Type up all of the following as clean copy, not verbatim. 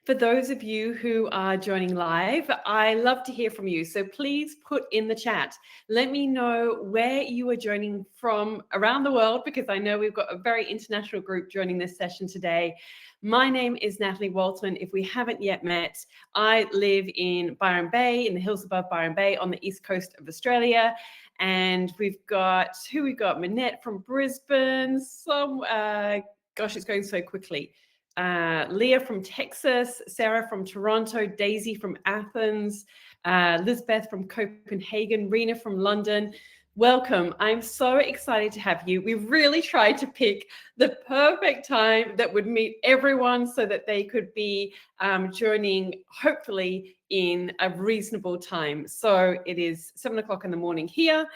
For those of you who are joining live, I love to hear from you. So please put in the chat. Let me know where you are joining from around the world, because I know we've got a very international group joining this session today. My name is Natalie Walton. If we haven't yet met, I live in Byron Bay, in the hills above Byron Bay on the east coast of Australia. And we've got Manette from Brisbane, gosh, it's going so quickly. Leah from Texas, Sarah from Toronto, Daisy from Athens, Lisbeth from Copenhagen, Rena from London. Welcome. I'm so excited to have you. We really tried to pick the perfect time that would meet everyone so that they could be joining, hopefully, in a reasonable time. So it is 7 o'clock in the morning here.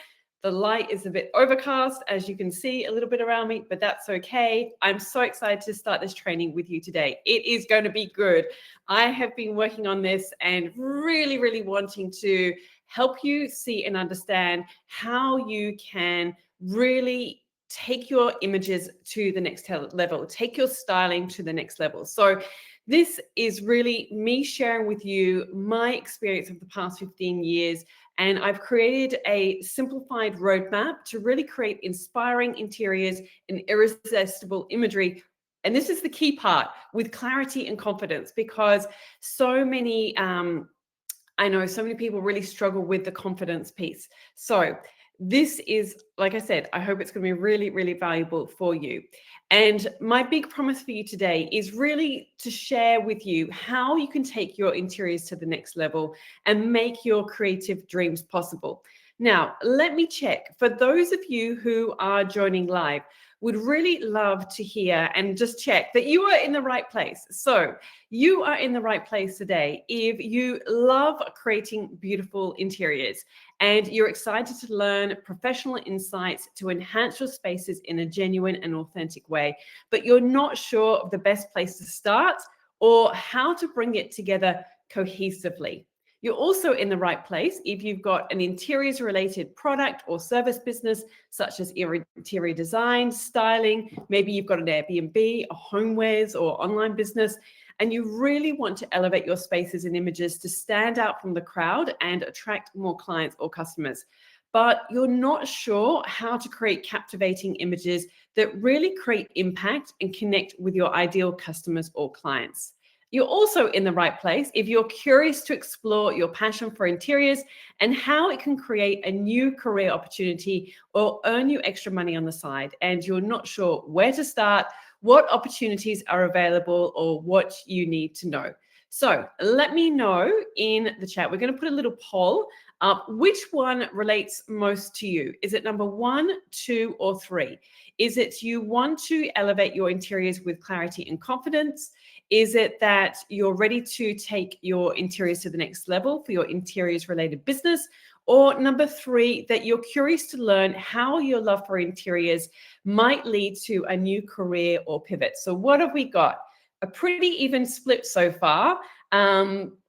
The light is a bit overcast, as you can see a little bit around me, but that's okay. I'm so excited to start this training with you today. It is going to be good. I have been working on this and really, really wanting to help you see and understand how you can really take your images to the next level, take your styling to the next level. So this is really me sharing with you my experience of the past 15 years. And I've created a simplified roadmap to really create inspiring interiors and irresistible imagery. And this is the key part, with clarity and confidence, because so many, I know so many people really struggle with the confidence piece. So this is, like I said, I hope it's going to be really, really valuable for you. And my big promise for you today is really to share with you how you can take your interiors to the next level and make your creative dreams possible. Now, let me check. For those of you who are joining live, would really love to hear and just check that you are in the right place. So you are in the right place today if you love creating beautiful interiors and you're excited to learn professional insights to enhance your spaces in a genuine and authentic way, but you're not sure of the best place to start or how to bring it together cohesively. You're also in the right place if you've got an interiors related product or service business, such as interior design, styling. Maybe you've got an Airbnb, a homewares or online business, and you really want to elevate your spaces and images to stand out from the crowd and attract more clients or customers. But you're not sure how to create captivating images that really create impact and connect with your ideal customers or clients. You're also in the right place if you're curious to explore your passion for interiors and how it can create a new career opportunity or earn you extra money on the side, and you're not sure where to start, what opportunities are available, or what you need to know. So let me know in the chat. We're going to put a little poll up. Which one relates most to you? Is it number 1, 2, or 3? Is it you want to elevate your interiors with clarity and confidence? Is it that you're ready to take your interiors to the next level for your interiors related business? Or number 3, that you're curious to learn how your love for interiors might lead to a new career or pivot? So what have we got? A pretty even split so far,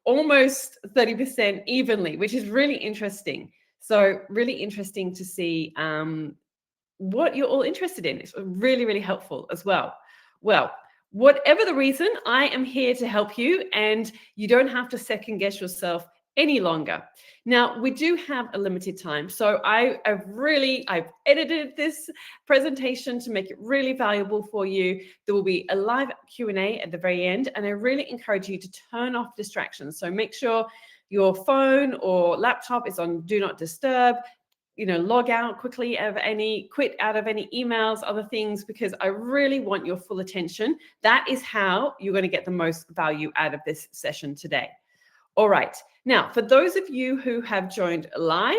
almost 30% evenly, which is really interesting. So really interesting to see what you're all interested in. It's really, really helpful as well. Well, whatever the reason, I am here to help you, and you don't have to second guess yourself any longer. Now, we do have a limited time, so I've edited this presentation to make it really valuable for you. There will be a live Q&A at the very end, and I really encourage you to turn off distractions. So make sure your phone or laptop is on Do Not Disturb. Log out quickly quit out of any emails, other things, because I really want your full attention. That is how you're going to get the most value out of this session today. All right. Now, for those of you who have joined live,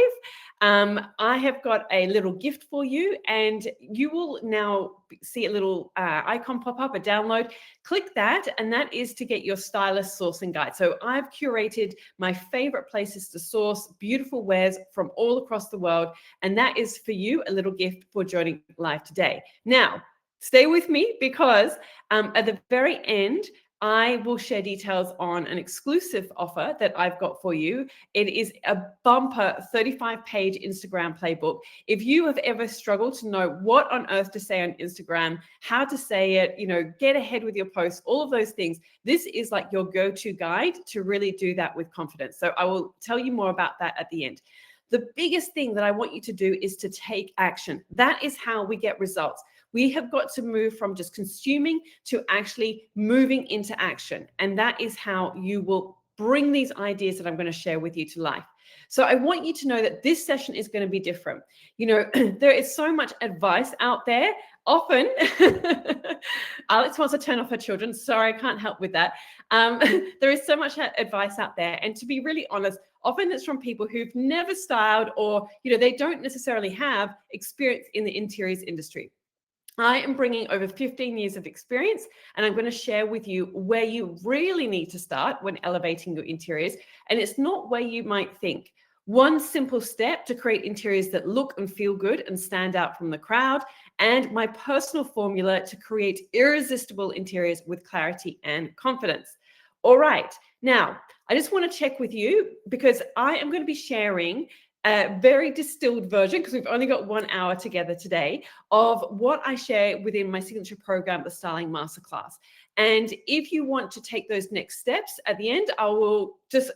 I have got a little gift for you, and you will now see a little icon pop up, a download. Click that, and that is to get your Stylist sourcing guide. So I've curated my favorite places to source beautiful wares from all across the world, and that is for you, a little gift for joining live today. Now, stay with me, because at the very end, I will share details on an exclusive offer that I've got for you. It is a bumper 35-page Instagram playbook. If you have ever struggled to know what on earth to say on Instagram, how to say it, get ahead with your posts, all of those things, this is like your go-to guide to really do that with confidence. So I will tell you more about that at the end. The biggest thing that I want you to do is to take action. That is how we get results. We have got to move from just consuming to actually moving into action. And that is how you will bring these ideas that I'm going to share with you to life. So I want you to know that this session is going to be different. There is so much advice out there. Often, Alex wants to turn off her children. Sorry, I can't help with that. There is so much advice out there. And to be really honest, often it's from people who've never styled or, they don't necessarily have experience in the interiors industry. I am bringing over 15 years of experience, and I'm going to share with you where you really need to start when elevating your interiors. And it's not where you might think. One simple step to create interiors that look and feel good and stand out from the crowd, and my personal formula to create irresistible interiors with clarity and confidence. All right. Now, I just want to check with you because I am going to be sharing a very distilled version, because we've only got 1 hour together today, of what I share within my signature program, the Styling Masterclass. And if you want to take those next steps at the end, I will just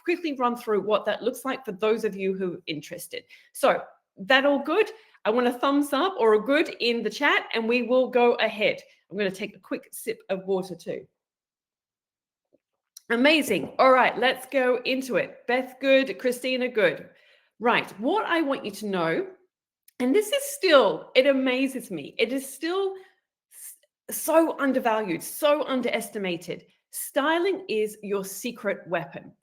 quickly run through what that looks like for those of you who are interested. So that all good? I want a thumbs up or a good in the chat, and we will go ahead. I'm going to take a quick sip of water too. Amazing. All right, let's go into it. Beth, good. Christina, good. Right, what I want you to know, and this is still, it amazes me, it is still so undervalued, so underestimated. Styling is your secret weapon.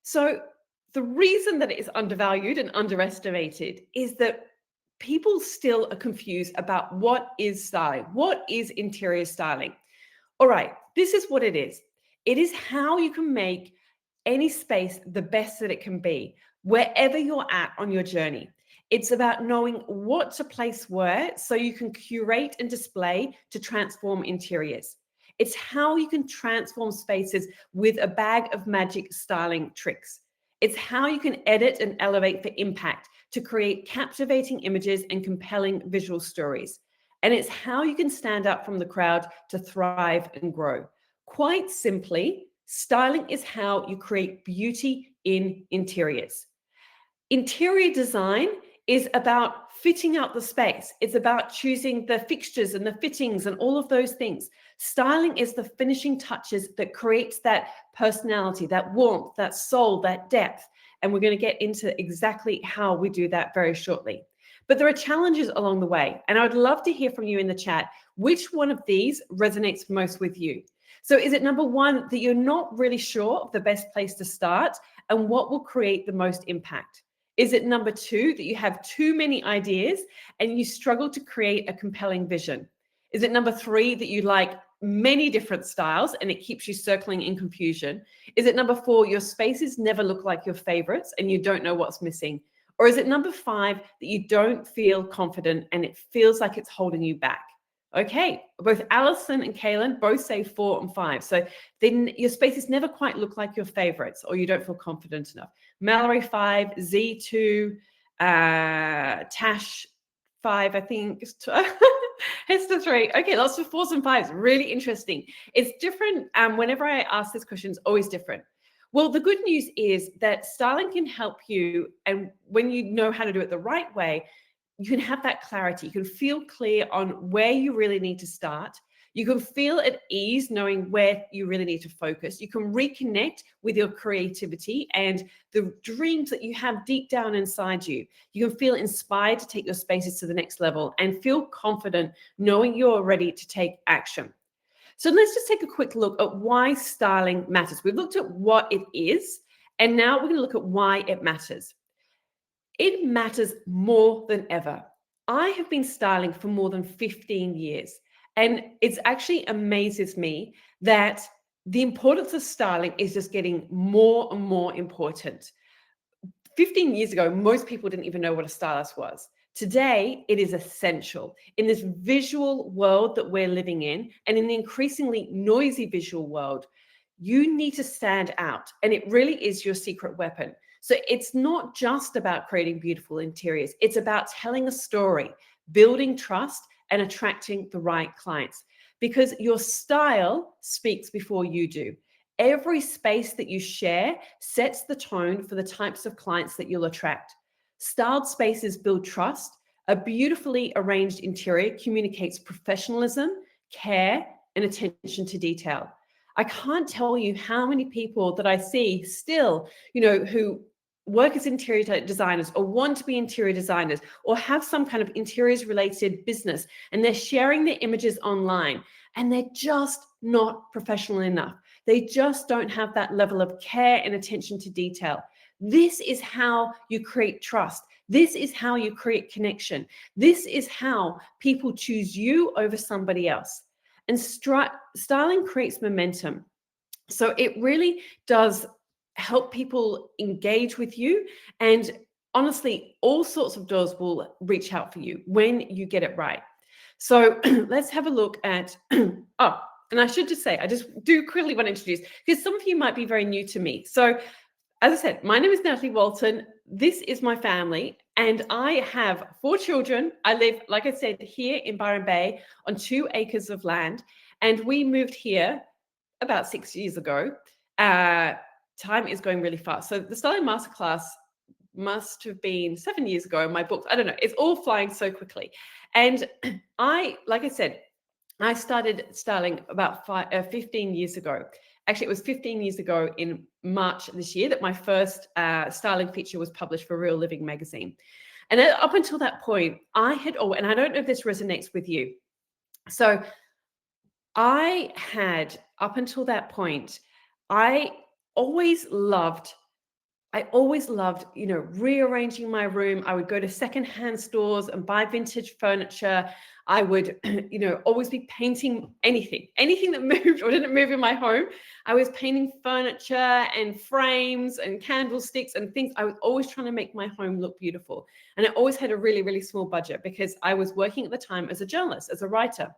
So the reason that it is undervalued and underestimated is that people still are confused about what is styling, what is interior styling. All right, this is what it is. It is how you can make any space the best that it can be, wherever you're at on your journey. It's about knowing what to place where so you can curate and display to transform interiors. It's how you can transform spaces with a bag of magic styling tricks. It's how you can edit and elevate for impact to create captivating images and compelling visual stories. And it's how you can stand out from the crowd to thrive and grow. Quite simply, styling is how you create beauty in interiors. Interior design is about fitting out the space. It's about choosing the fixtures and the fittings and all of those things. Styling is the finishing touches that creates that personality, that warmth, that soul, that depth. And we're going to get into exactly how we do that very shortly. But there are challenges along the way. And I would love to hear from you in the chat, which one of these resonates most with you? So is it number one, that you're not really sure of the best place to start and what will create the most impact? Is it number two, that you have too many ideas and you struggle to create a compelling vision? Is it number three, that you like many different styles and it keeps you circling in confusion? Is it number four, your spaces never look like your favorites and you don't know what's missing? Or is it number five, that you don't feel confident and it feels like it's holding you back? Okay, both Alison and Kaylin both say 4 and 5. So then your spaces never quite look like your favorites or you don't feel confident enough. Mallory 5, Z2, Tash 5, I think. Hester 3. Okay, lots of 4s and 5s. Really interesting. It's different. Whenever I ask this question, it's always different. Well, the good news is that styling can help you. And when you know how to do it the right way, you can have that clarity. You can feel clear on where you really need to start. You can feel at ease knowing where you really need to focus. You can reconnect with your creativity and the dreams that you have deep down inside you. You can feel inspired to take your spaces to the next level and feel confident knowing you're ready to take action. So let's just take a quick look at why styling matters. We've looked at what it is, and now we're going to look at why it matters. It matters more than ever. I have been styling for more than 15 years, and it actually amazes me that the importance of styling is just getting more and more important. 15 years ago, most people didn't even know what a stylist was. Today, it is essential in this visual world that we're living in, and in the increasingly noisy visual world. You need to stand out, and it really is your secret weapon. So it's not just about creating beautiful interiors. It's about telling a story, building trust, and attracting the right clients, because your style speaks before you do. Every space that you share sets the tone for the types of clients that you'll attract. Styled spaces build trust. A beautifully arranged interior communicates professionalism, care, and attention to detail. I can't tell you how many people that I see still, who work as interior designers or want to be interior designers or have some kind of interiors related business, and they're sharing their images online, and they're just not professional enough. They just don't have that level of care and attention to detail. This is how you create trust. This is how you create connection. This is how people choose you over somebody else. And styling creates momentum. So it really does help people engage with you. And honestly, all sorts of doors will reach out for you when you get it right. So let's have a look at, oh, and I should just say, I just do quickly want to introduce, because some of you might be very new to me. So as I said, my name is Natalie Walton. This is my family, and I have 4 children. I live, like I said, here in Byron Bay on 2 acres of land, and we moved here about 6 years ago. Time is going really fast. So the Styling Masterclass must have been 7 years ago. My books, I don't know, it's all flying so quickly. And like I said, I started styling about 15 years ago. Actually, it was 15 years ago in March this year that my first styling feature was published for Real Living magazine. And up until that point, I had, and I don't know if this resonates with you. So I had, up until that point, I always loved, rearranging my room. I would go to secondhand stores and buy vintage furniture. I would, always be painting anything that moved or didn't move in my home. I was painting furniture and frames and candlesticks and things. I was always trying to make my home look beautiful. And I always had a really, really small budget, because I was working at the time as a journalist, as a writer.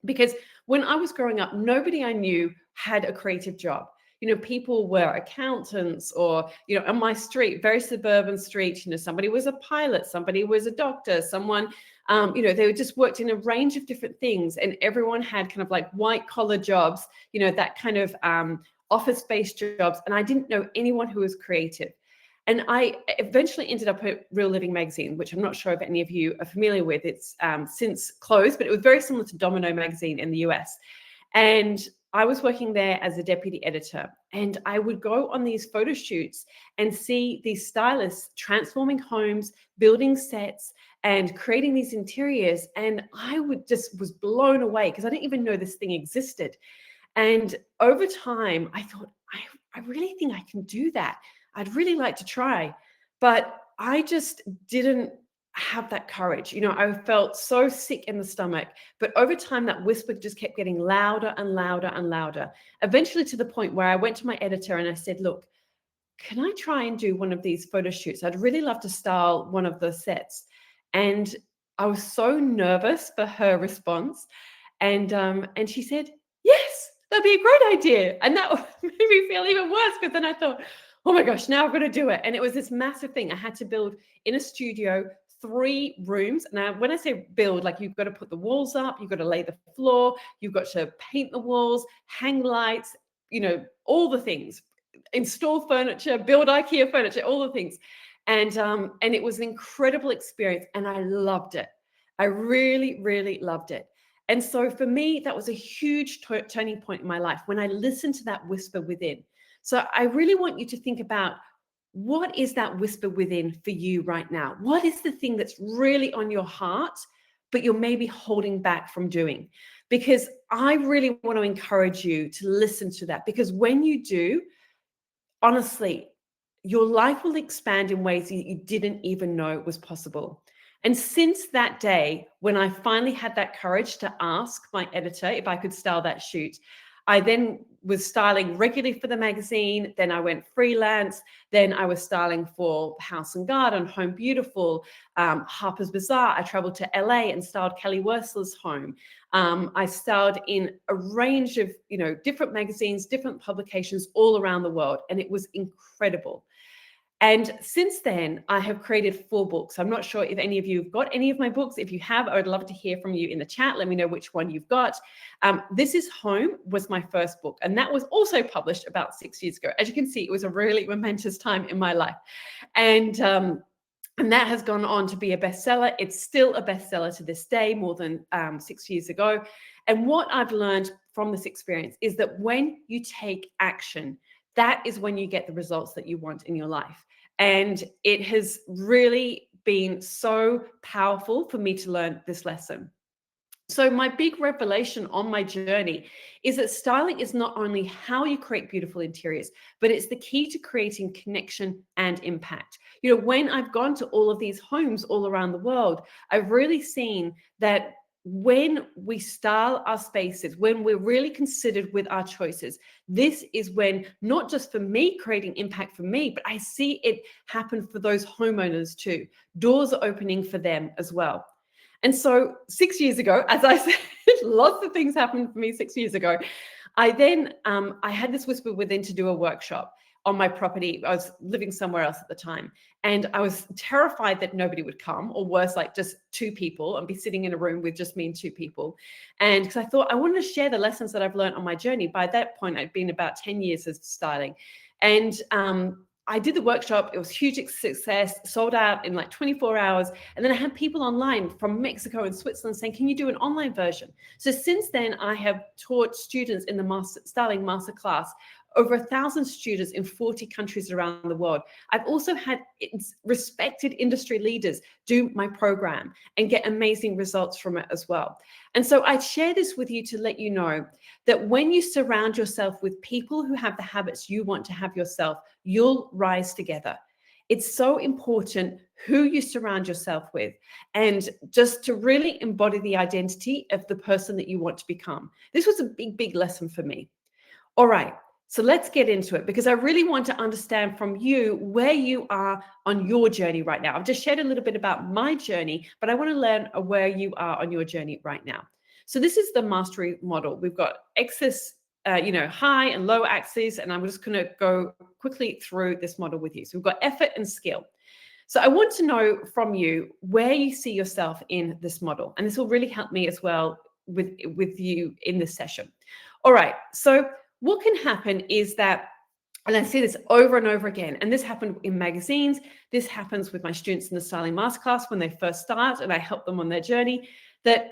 Because when I was growing up, nobody I knew had a creative job. People were accountants, or, on my street, very suburban street, somebody was a pilot, somebody was a doctor, someone, they just worked in a range of different things, and everyone had kind of like white collar jobs, that kind of office-based jobs. And I didn't know anyone who was creative. And I eventually ended up at Real Living magazine, which I'm not sure if any of you are familiar with. It's since closed, but it was very similar to Domino magazine in the US. And I was working there as a deputy editor, and I would go on these photo shoots and see these stylists transforming homes, building sets, and creating these interiors. And I was blown away, because I didn't even know this thing existed. And over time, I thought, I really think I can do that. I'd really like to try, but I just didn't have that courage. I felt so sick in the stomach, but over time that whisper just kept getting louder and louder and louder, eventually to the point where I went to my editor and I said, look, can I try and do one of these photo shoots? I'd really love to style one of the sets. And I was so nervous for her response. And she said, yes, that'd be a great idea. And that made me feel even worse, because then I thought, oh my gosh, now I've got to do it. And it was this massive thing. I had to build in a studio 3 rooms. Now, when I say build, like, you've got to put the walls up, you've got to lay the floor, you've got to paint the walls, hang lights, all the things, install furniture, build IKEA furniture, all the things. And it was an incredible experience, and I loved it. I really, really loved it. And so for me, that was a huge turning point in my life, when I listened to that whisper within. So I really want you to think about, what is that whisper within for you right now? What is the thing that's really on your heart, but you're maybe holding back from doing? Because I really want to encourage you to listen to that, because when you do, honestly, your life will expand in ways that you didn't even know was possible. And since that day, when I finally had that courage to ask my editor if I could style that shoot, I then was styling regularly for the magazine. Then I went freelance. Then I was styling for House and Garden, Home Beautiful, Harper's Bazaar. I traveled to LA and styled Kelly Wearstler's home. I styled in a range of, different magazines, different publications all around the world. And it was incredible. And since then, I have created 4 books. I'm not sure if any of you have got any of my books. If you have, I would love to hear from you in the chat. Let me know which one you've got. This is Home was my first book, and that was also published about 6 years ago. As you can see, it was a really momentous time in my life. And that has gone on to be a bestseller. It's still a bestseller to this day, more than 6 years ago. And what I've learned from this experience is that when you take action, that is when you get the results that you want in your life. And it has really been so powerful for me to learn this lesson. So my big revelation on my journey is that styling is not only how you create beautiful interiors, but it's the key to creating connection and impact. When I've gone to all of these homes all around the world, I've really seen that when we style our spaces, when we're really considered with our choices, this is when, not just for me creating impact for me, but I see it happen for those homeowners too. Doors are opening for them as well. And so 6 years ago, as I said, lots of things happened for me 6 years ago. I then, I had this whisper within to do a workshop on my property. I was living somewhere else at the time. And I was terrified that nobody would come, or worse, like just 2 people, and be sitting in a room with just me and 2 people. And because I thought I wanted to share the lessons that I've learned on my journey. By that point, I'd been about 10 years of styling. And I did the workshop. It was a huge success, sold out in like 24 hours. And then I had people online from Mexico and Switzerland saying, can you do an online version? So since then, I have taught students in the styling masterclass, over 1,000 students in 40 countries around the world. I've also had respected industry leaders do my program and get amazing results from it as well. And so I share this with you to let you know that when you surround yourself with people who have the habits you want to have yourself, you'll rise together. It's so important who you surround yourself with, and just to really embody the identity of the person that you want to become. This was a big, big lesson for me. All right. So let's get into it, because I really want to understand from you where you are on your journey right now. I've just shared a little bit about my journey, but I want to learn where you are on your journey right now. So this is the mastery model. We've got axis, high and low axes, and I'm just going to go quickly through this model with you. So we've got effort and skill. So I want to know from you where you see yourself in this model, and this will really help me as well with you in this session. All right. So what can happen is that, and I see this over and over again, and this happened in magazines, this happens with my students in the styling masterclass when they first start and I help them on their journey, that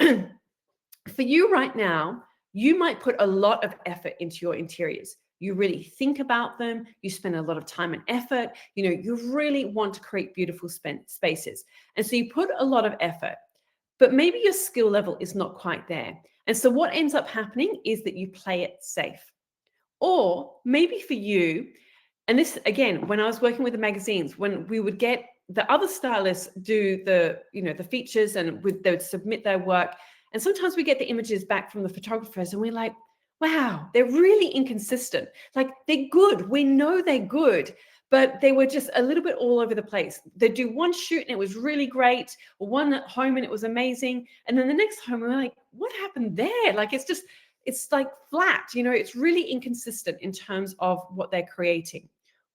for you right now, you might put a lot of effort into your interiors. You really think about them, you spend a lot of time and effort, you really want to create beautiful spaces. And so you put a lot of effort, but maybe your skill level is not quite there. And so what ends up happening is that you play it safe. Or maybe for you, and this, again, when I was working with the magazines, when we would get the other stylists do the features, and they would submit their work. And sometimes we get the images back from the photographers and we're like, wow, they're really inconsistent. Like, they're good. We know they're good, but they were just a little bit all over the place. They'd do one shoot and it was really great, or one at home and it was amazing. And then the next home, we're like, what happened there? Like, it's like flat, it's really inconsistent in terms of what they're creating.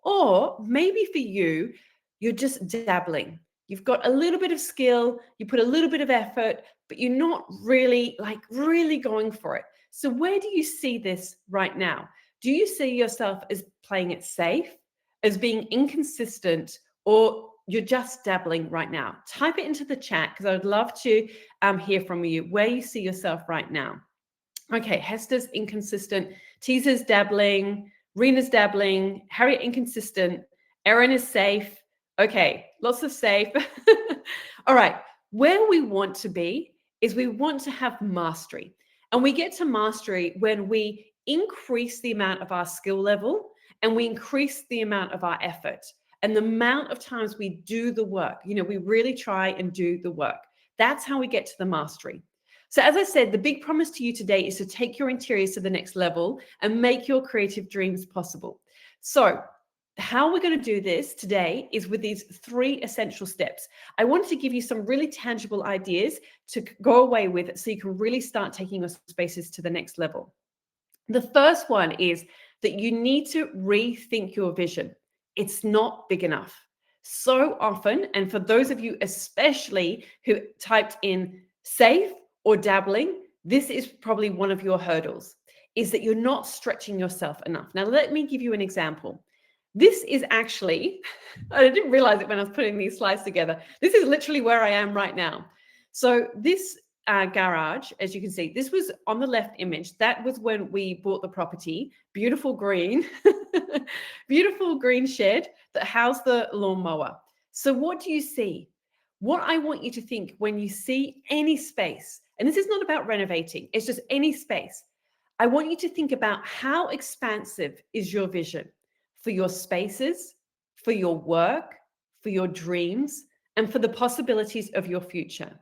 Or maybe for you, you're just dabbling. You've got a little bit of skill, you put a little bit of effort, but you're not really going for it. So where do you see this right now? Do you see yourself as playing it safe, as being inconsistent, or you're just dabbling right now? Type it into the chat, because I would love to hear from you where you see yourself right now. Okay, Hester's inconsistent, Teaser's dabbling, Rena's dabbling, Harriet inconsistent, Erin is safe. Okay, lots of safe. All right, where we want to be is we want to have mastery. And we get to mastery when we increase the amount of our skill level and we increase the amount of our effort and the amount of times we do the work. We really try and do the work. That's how we get to the mastery. So as I said, the big promise to you today is to take your interiors to the next level and make your creative dreams possible. So how we're going to do this today is with these 3 essential steps. I wanted to give you some really tangible ideas to go away with so you can really start taking your spaces to the next level. The first one is that you need to rethink your vision. It's not big enough. So often, and for those of you especially who typed in safe or dabbling, this is probably one of your hurdles, is that you're not stretching yourself enough. Now, let me give you an example. This is actually, I didn't realize it when I was putting these slides together. This is literally where I am right now. So this garage, as you can see, this was on the left image. That was when we bought the property. Beautiful green, beautiful green shed that housed the lawnmower. So what do you see? What I want you to think when you see any space, and this is not about renovating, it's just any space. I want you to think about how expansive is your vision for your spaces, for your work, for your dreams, and for the possibilities of your future.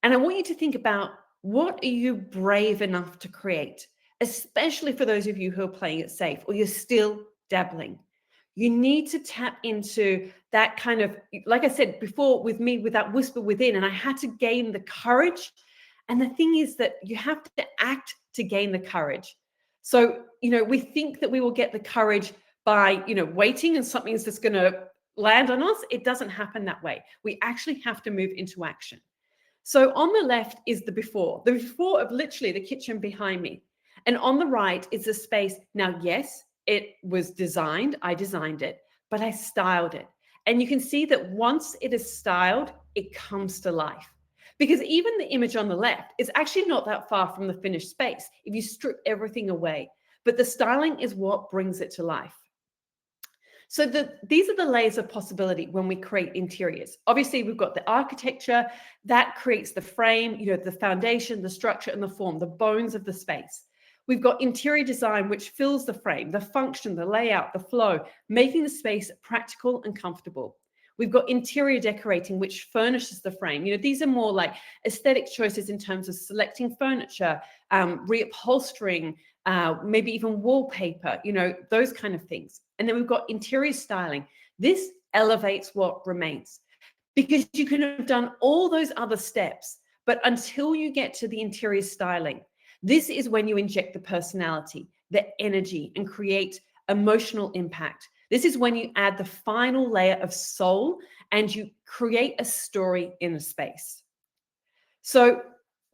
And I want you to think about, what are you brave enough to create, especially for those of you who are playing it safe or you're still dabbling. You need to tap into that kind of, like I said before with me, with that whisper within, and I had to gain the courage. And the thing is that you have to act to gain the courage. So, we think that we will get the courage by, waiting and something's just going to land on us. It doesn't happen that way. We actually have to move into action. So on the left is the before of literally the kitchen behind me. And on the right is the space. Now, yes, it was designed. I designed it, but I styled it. And you can see that once it is styled, it comes to life. Because even the image on the left is actually not that far from the finished space if you strip everything away. But the styling is what brings it to life. So these are the layers of possibility when we create interiors. Obviously, we've got the architecture that creates the frame, the foundation, the structure, and the form, the bones of the space. We've got interior design, which fills the frame, the function, the layout, the flow, making the space practical and comfortable. We've got interior decorating, which furnishes the frame. These are more like aesthetic choices in terms of selecting furniture, reupholstering, maybe even wallpaper, those kind of things. And then we've got interior styling. This elevates what remains, because you can have done all those other steps, but until you get to the interior styling, this is when you inject the personality, the energy, and create emotional impact. This is when you add the final layer of soul and you create a story in the space. So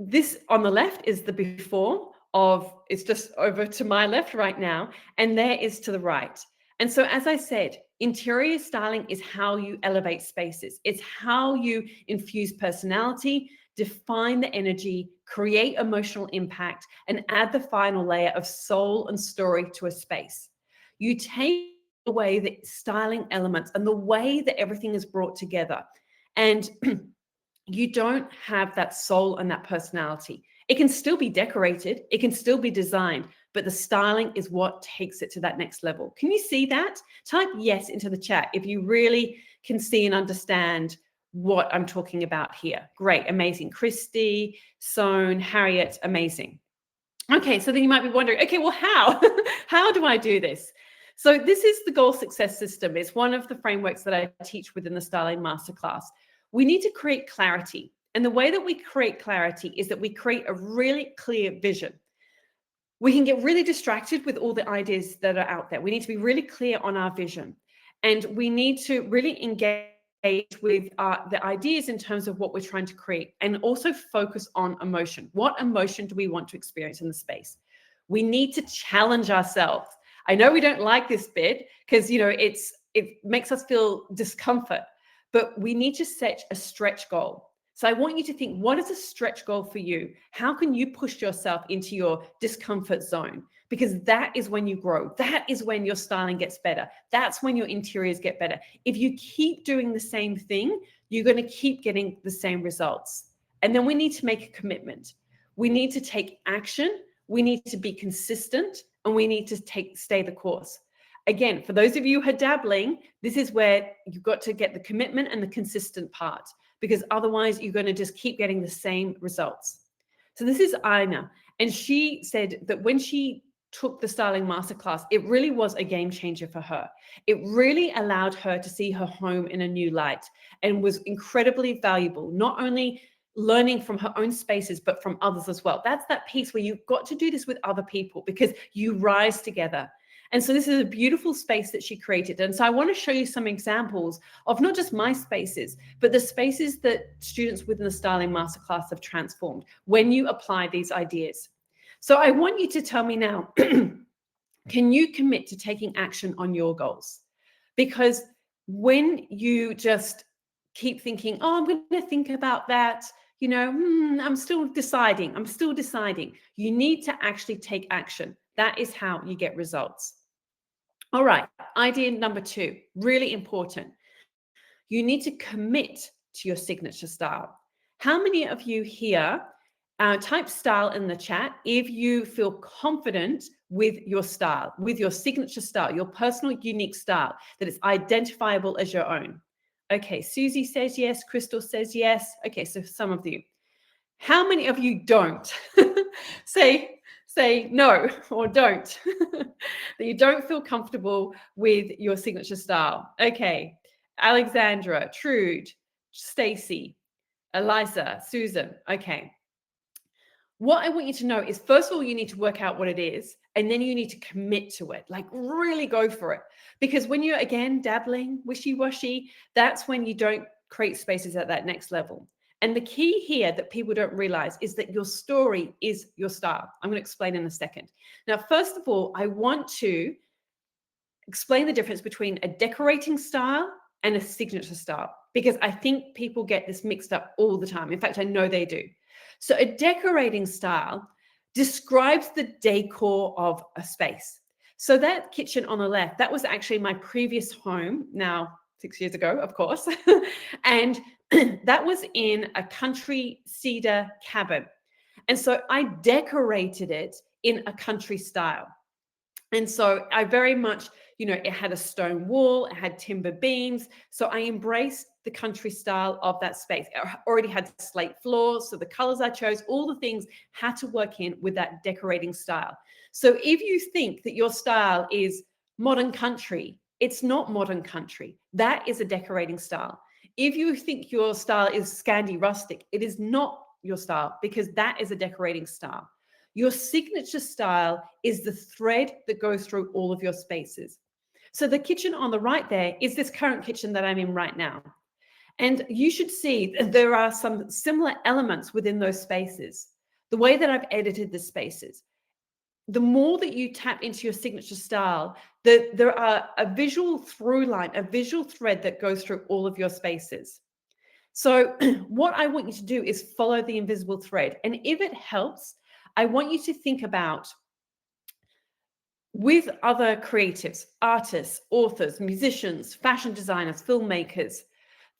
this on the left is the before of, it's just over to my left right now, and there is to the right. And so, as I said, interior styling is how you elevate spaces. It's how you infuse personality, define the energy, create emotional impact, and add the final layer of soul and story to a space. You take away the styling elements and the way that everything is brought together, and you don't have that soul and that personality. It can still be decorated, it can still be designed, but the styling is what takes it to that next level. Can you see that? Type yes into the chat if you really can see and understand what I'm talking about here. Great, amazing. Christy, Soan, Harriet, amazing. Okay, so then you might be wondering, okay, well, how? How do I do this? So this is the goal success system. It's one of the frameworks that I teach within the Styling Masterclass. We need to create clarity. And the way that we create clarity is that we create a really clear vision. We can get really distracted with all the ideas that are out there. We need to be really clear on our vision. And we need to really engage with the ideas in terms of what we're trying to create, and also focus on emotion. What emotion do we want to experience in the space? We need to challenge ourselves. I know we don't like this bit because, it makes us feel discomfort, but we need to set a stretch goal. So I want you to think, what is a stretch goal for you? How can you push yourself into your discomfort zone? Because that is when you grow. That is when your styling gets better. That's when your interiors get better. If you keep doing the same thing, you're going to keep getting the same results. And then we need to make a commitment. We need to take action. We need to be consistent, and we need to stay the course. Again, for those of you who are dabbling, this is where you've got to get the commitment and the consistent part, because otherwise you're going to just keep getting the same results. So this is Aina. And she said that when she took the styling masterclass, it really was a game changer for her. It really allowed her to see her home in a new light and was incredibly valuable, not only learning from her own spaces, but from others as well. That's that piece where you've got to do this with other people because you rise together. And so this is a beautiful space that she created. And so I want to show you some examples of not just my spaces, but the spaces that students within the Styling Masterclass have transformed when you apply these ideas. So I want you to tell me now, can you commit to taking action on your goals? Because when you just keep thinking, oh, I'm going to think about that, I'm still deciding. You need to actually take action. That is how you get results. All right, idea number 2, really important. You need to commit to your signature style. How many of you here type style in the chat if you feel confident with your style, with your signature style, your personal unique style, that it's identifiable as your own? Okay, Susie says yes, Crystal says yes. Okay, so some of you. How many of you don't? say no or don't. That you don't feel comfortable with your signature style. Okay, Alexandra, Trude, Stacy, Eliza, Susan. Okay. What I want you to know is, first of all, you need to work out what it is, and then you need to commit to it, like really go for it. Because when you're, again, dabbling, wishy-washy, that's when you don't create spaces at that next level. And the key here that people don't realize is that your story is your style. I'm going to explain in a second. Now, first of all, I want to explain the difference between a decorating style and a signature style, because I think people get this mixed up all the time. In fact, I know they do. So a decorating style describes the decor of a space. So that kitchen on the left, that was actually my previous home, now 6 years ago, of course. And that was in a country cedar cabin. And so I decorated it in a country style. And so I very much, it had a stone wall, it had timber beams. So I embraced the country style of that space. It already had slate floors. So the colors I chose, all the things had to work in with that decorating style. So if you think that your style is modern country, it's not modern country. That is a decorating style. If you think your style is Scandi rustic, it is not your style, because that is a decorating style. Your signature style is the thread that goes through all of your spaces. So the kitchen on the right there is this current kitchen that I'm in right now. And you should see there are some similar elements within those spaces. The way that I've edited the spaces, the more that you tap into your signature style, there are a visual through line, a visual thread that goes through all of your spaces. So what I want you to do is follow the invisible thread. And if it helps, I want you to think about, with other creatives, artists, authors, musicians, fashion designers, filmmakers,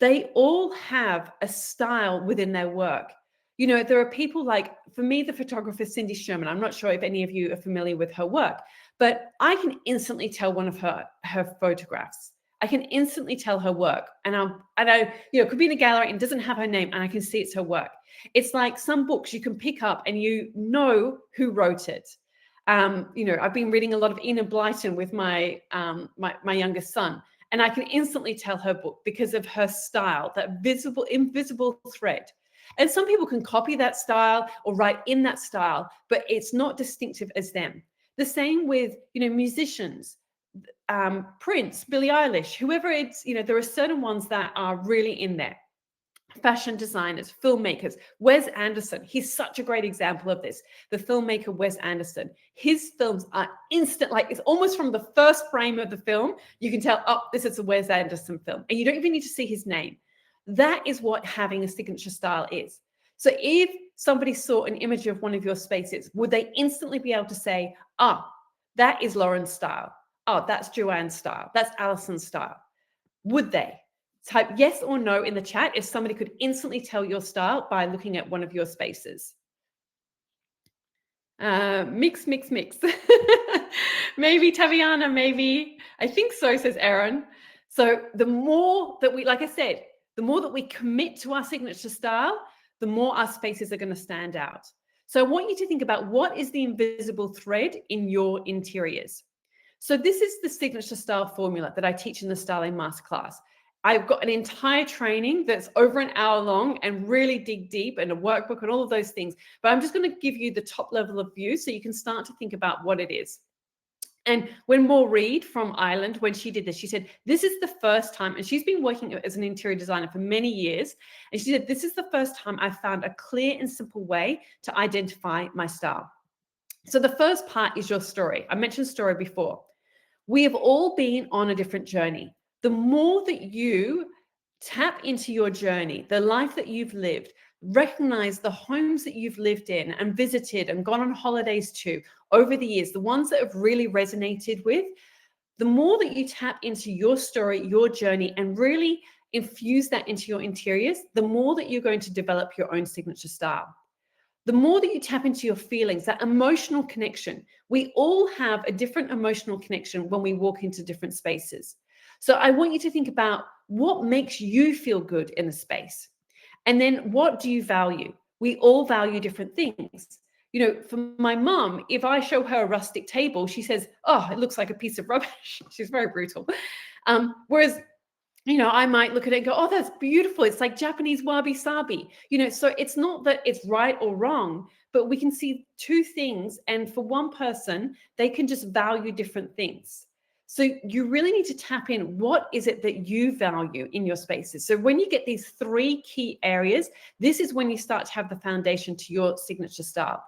they all have a style within their work. There are people like, for me, the photographer Cindy Sherman. I'm not sure if any of you are familiar with her work, but I can instantly tell one of her photographs. I can instantly tell her work, and I could be in a gallery and doesn't have her name, and I can see it's her work. It's like some books you can pick up and you know who wrote it. I've been reading a lot of Enid Blyton with my youngest son, and I can instantly tell her book because of her style, that invisible thread. And some people can copy that style or write in that style, but it's not distinctive as them. The same with, musicians, Prince, Billie Eilish, whoever it's, there are certain ones that are really in there. Fashion designers, filmmakers, Wes Anderson, he's such a great example of this. The filmmaker Wes Anderson, his films are instant, like it's almost from the first frame of the film, you can tell, oh, this is a Wes Anderson film. And you don't even need to see his name. That is what having a signature style is. So if somebody saw an image of one of your spaces, would they instantly be able to say, that is Lauren's style. Oh, that's Joanne's style. That's Alison's style. Would they? Type yes or no in the chat if somebody could instantly tell your style by looking at one of your spaces. Mix. Maybe Taviana, maybe. I think so, says Aaron. So the more that we, like I said, the more that we commit to our signature style, the more our spaces are going to stand out. So I want you to think about what is the invisible thread in your interiors. So this is the signature style formula that I teach in the styling masterclass. I've got an entire training that's over an hour long and really dig deep, and a workbook and all of those things. But I'm just going to give you the top level of view so you can start to think about what it is. And when Maureen Reed from Ireland, when she did this, she said, this is the first time, and she's been working as an interior designer for many years. And she said, this is the first time I found a clear and simple way to identify my style. So the first part is your story. I mentioned story before. We have all been on a different journey. The more that you tap into your journey, the life that you've lived, recognize the homes that you've lived in and visited and gone on holidays to over the years, the ones that have really resonated with, the more that you tap into your story, your journey, and really infuse that into your interiors, the more that you're going to develop your own signature style. The more that you tap into your feelings, that emotional connection, we all have a different emotional connection when we walk into different spaces. So I want you to think about what makes you feel good in a space. And then what do you value? We all value different things. You know, for my mom, if I show her a rustic table, she says, oh, it looks like a piece of rubbish. She's very brutal. Whereas, you know, I might look at it and go, oh, that's beautiful. It's like Japanese wabi-sabi. You know, so it's not that it's right or wrong, but we can see two things. And for one person, they can just value different things. So you really need to tap in, what is it that you value in your spaces? So when you get these three key areas, this is when you start to have the foundation to your signature style.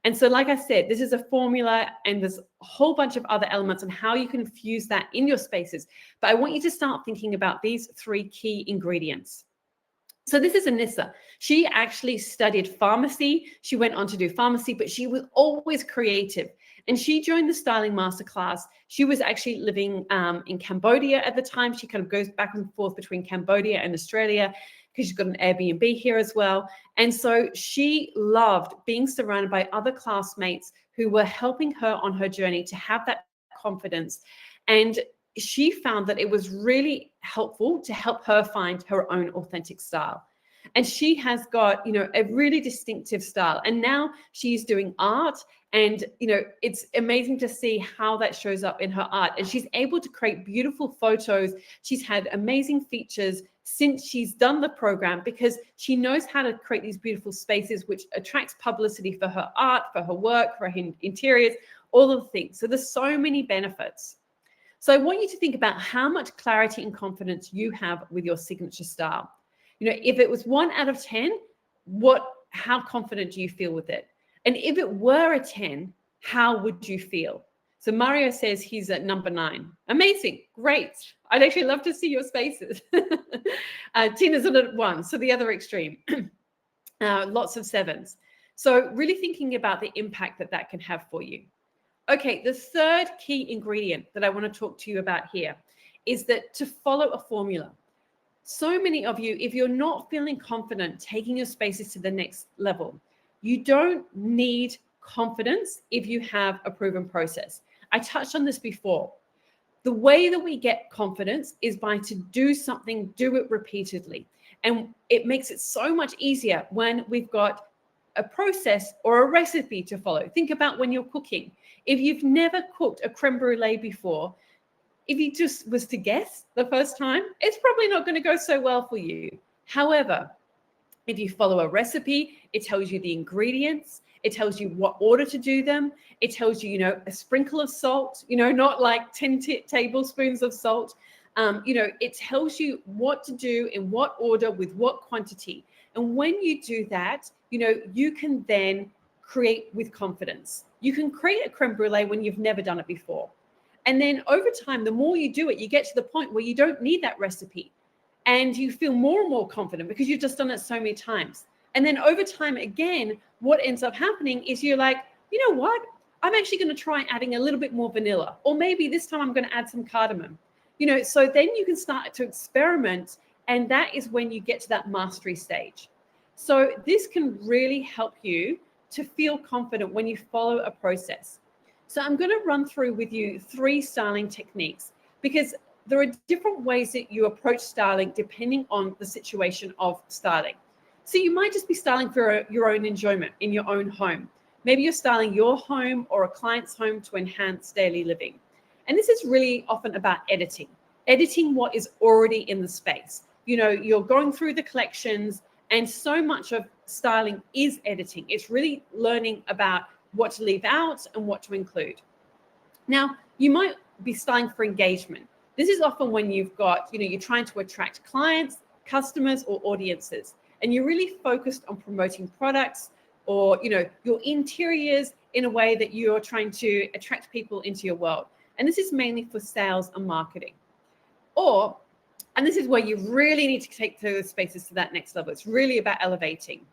And so, like I said, this is a formula, and there's a whole bunch of other elements on how you can infuse that in your spaces. But I want you to start thinking about these three key ingredients. So this is Anissa. She actually studied pharmacy. She went on to do pharmacy, but she was always creative. And she joined the styling masterclass. She was actually living in Cambodia at the time. She kind of goes back and forth between Cambodia and Australia because she's got an Airbnb here as well. And so she loved being surrounded by other classmates who were helping her on her journey to have that confidence. And she found that it was really helpful to help her find her own authentic style. And she has got, you know, a really distinctive style. And now she's doing art, and, you know, it's amazing to see how that shows up in her art. And she's able to create beautiful photos. She's had amazing features since she's done the program, because she knows how to create these beautiful spaces, which attracts publicity for her art, for her work, for her interiors, all of the things. So there's so many benefits. So I want you to think about how much clarity and confidence you have with your signature style. You know, if it was 1 out of 10, how confident do you feel with it? And if it were a 10, how would you feel? So Mario says he's at number 9. Amazing. Great. I'd actually love to see your spaces. Tina's at 1, so the other extreme. Lots of 7s. So really thinking about the impact that that can have for you. Okay, the third key ingredient that I want to talk to you about here is that to follow a formula. So many of you, if you're not feeling confident taking your spaces to the next level, you don't need confidence if you have a proven process. I touched on this before. The way that we get confidence is by to do something, do it repeatedly. And it makes it so much easier when we've got a process or a recipe to follow. Think about when you're cooking. If you've never cooked a creme brulee before, if you just was to guess the first time, it's probably not going to go so well for you. However, if you follow a recipe, it tells you the ingredients, it tells you what order to do them, it tells you, you know, a sprinkle of salt, you know, not like 10 tablespoons of salt. You know, it tells you what to do in what order with what quantity. And when you do that, you know, you can then create with confidence. You can create a creme brulee when you've never done it before. And then over time, the more you do it, you get to the point where you don't need that recipe. And you feel more and more confident because you've just done it so many times. And then over time, again, what ends up happening is you're like, you know what? I'm actually going to try adding a little bit more vanilla. Or maybe this time I'm going to add some cardamom. You know, so then you can start to experiment. And that is when you get to that mastery stage. So this can really help you to feel confident when you follow a process. So I'm going to run through with you 3 styling techniques, because there are different ways that you approach styling depending on the situation of styling. So you might just be styling for your own enjoyment in your own home. Maybe you're styling your home or a client's home to enhance daily living. And this is really often about editing what is already in the space. You know, you're going through the collections, and so much of styling is editing. It's really learning about what to leave out and what to include. Now, you might be styling for engagement. This is often when you've got, you're trying to attract clients, customers, or audiences, and you're really focused on promoting products or, your interiors in a way that you're trying to attract people into your world. And this is mainly for sales and marketing. And this is where you really need to take those spaces to that next level. It's really about elevating.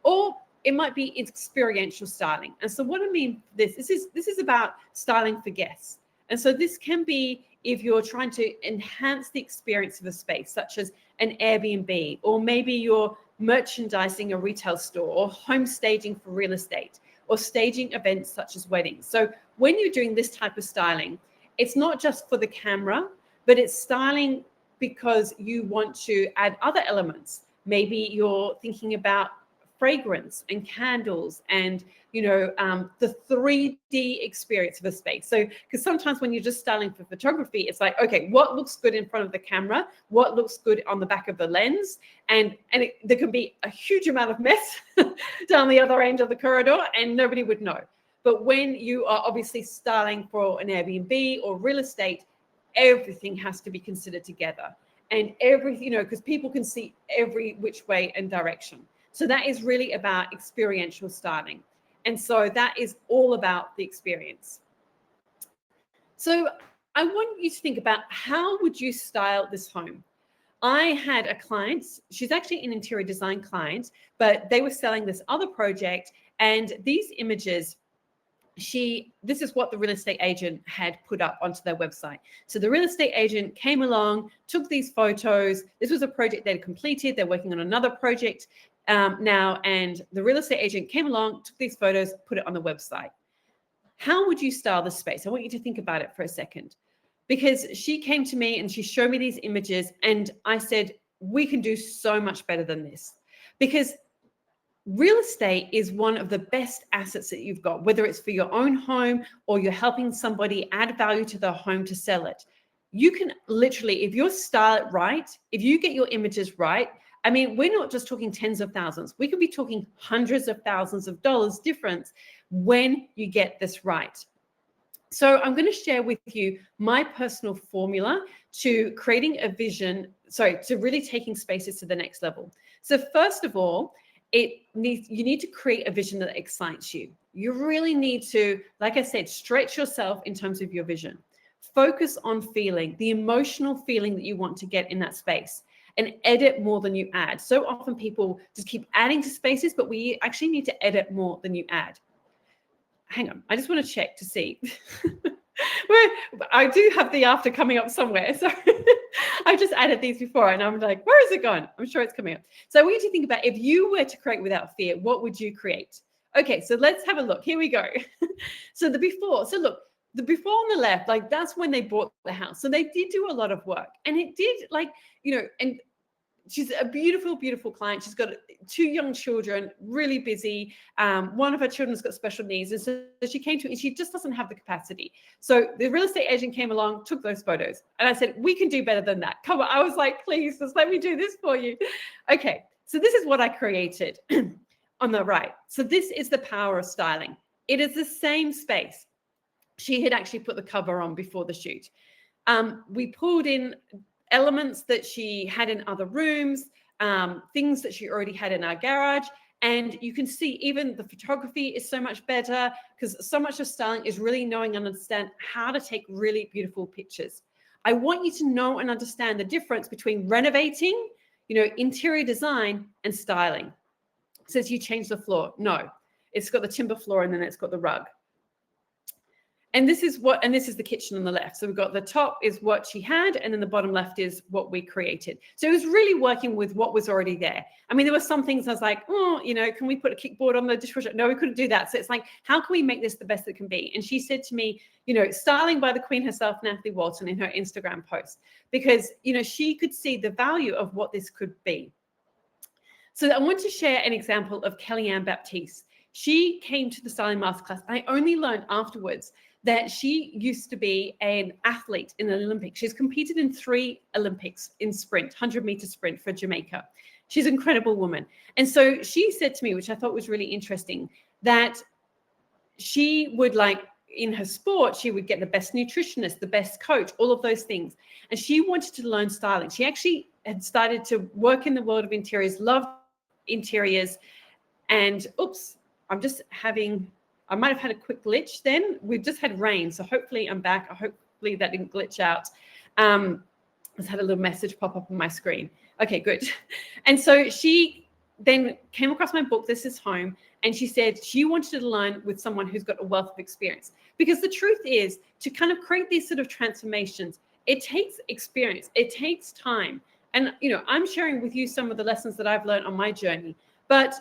Or it might be experiential styling. And so what I mean, this is about styling for guests. And so this can be if you're trying to enhance the experience of a space, such as an Airbnb, or maybe you're merchandising a retail store, or home staging for real estate, or staging events such as weddings. So when you're doing this type of styling, it's not just for the camera, but it's styling because you want to add other elements. Maybe you're thinking about fragrance and candles and, the 3D experience of a space. So, because sometimes when you're just styling for photography, it's like, okay, what looks good in front of the camera? What looks good on the back of the lens? And there can be a huge amount of mess down the other end of the corridor and nobody would know. But when you are obviously styling for an Airbnb or real estate, everything has to be considered together, and everything, because people can see every which way and direction. So that is really about experiential styling. And so that is all about the experience. So I want you to think about, how would you style this home? I had a client, she's actually an interior design client, but they were selling this other project, and these images, this is what the real estate agent had put up onto their website. So the real estate agent came along, took these photos. This was a project they'd completed. They're working on another project now, and the real estate agent came along, took these photos, put it on the website. How would you style this space? I want you to think about it for a second, because she came to me and she showed me these images, and I said, we can do so much better than this, because real estate is one of the best assets that you've got, whether it's for your own home or you're helping somebody add value to their home to sell it. You can literally, if you style it right, if you get your images right, I mean, we're not just talking tens of thousands. We could be talking hundreds of thousands of dollars difference when you get this right. So I'm going to share with you my personal formula to creating a vision, to really taking spaces to the next level. So first of all, you need to create a vision that excites you. You really need to, like I said, stretch yourself in terms of your vision. Focus on feeling, the emotional feeling that you want to get in that space, and edit more than you add. So often people just keep adding to spaces, but we actually need to edit more than you add. Hang on, I just want to check to see. I do have the after coming up somewhere. So I've just added these before and I'm like, where is it going? I'm sure it's coming up. So I want you to think about, if you were to create without fear, what would you create? Okay, so let's have a look. Here we go. So the before. So look, the before on the left, like that's when they bought the house. So they did do a lot of work, and it did, like, and she's a beautiful, beautiful client. She's got 2 young children, really busy. One of her children's got special needs. And so she came to me and she just doesn't have the capacity. So the real estate agent came along, took those photos. And I said, we can do better than that. Come on. I was like, please, just let me do this for you. Okay. So this is what I created on the right. So this is the power of styling. It is the same space. She had actually put the cover on before the shoot. We pulled in elements that she had in other rooms, things that she already had in our garage. And you can see even the photography is so much better, because so much of styling is really knowing and understand how to take really beautiful pictures. I want you to know and understand the difference between renovating, interior design, and styling. It says you change the floor. No, it's got the timber floor and then it's got the rug. And this is the kitchen on the left. So we've got the top is what she had, and then the bottom left is what we created. So it was really working with what was already there. I mean, there were some things I was like, can we put a kickboard on the dishwasher? No, we couldn't do that. So it's like, how can we make this the best it can be? And she said to me, styling by the queen herself, Natalie Walton, in her Instagram post, because, she could see the value of what this could be. So I want to share an example of Kellyanne Baptiste. She came to the styling masterclass. I only learned afterwards that she used to be an athlete in an Olympics. She's competed in 3 Olympics in sprint, 100-meter sprint for Jamaica. She's an incredible woman. And so she said to me, which I thought was really interesting, that she would, like, in her sport, she would get the best nutritionist, the best coach, all of those things. And she wanted to learn styling. She actually had started to work in the world of interiors, loved interiors. And oops, I might have had a quick glitch then. We've just had rain, so hopefully I'm back. Hopefully that didn't glitch out. I just had a little message pop up on my screen. Okay, good. And so she then came across my book, This Is Home, and she said she wanted to learn with someone who's got a wealth of experience. Because the truth is, to kind of create these sort of transformations, it takes experience, it takes time. And, I'm sharing with you some of the lessons that I've learned on my journey. But,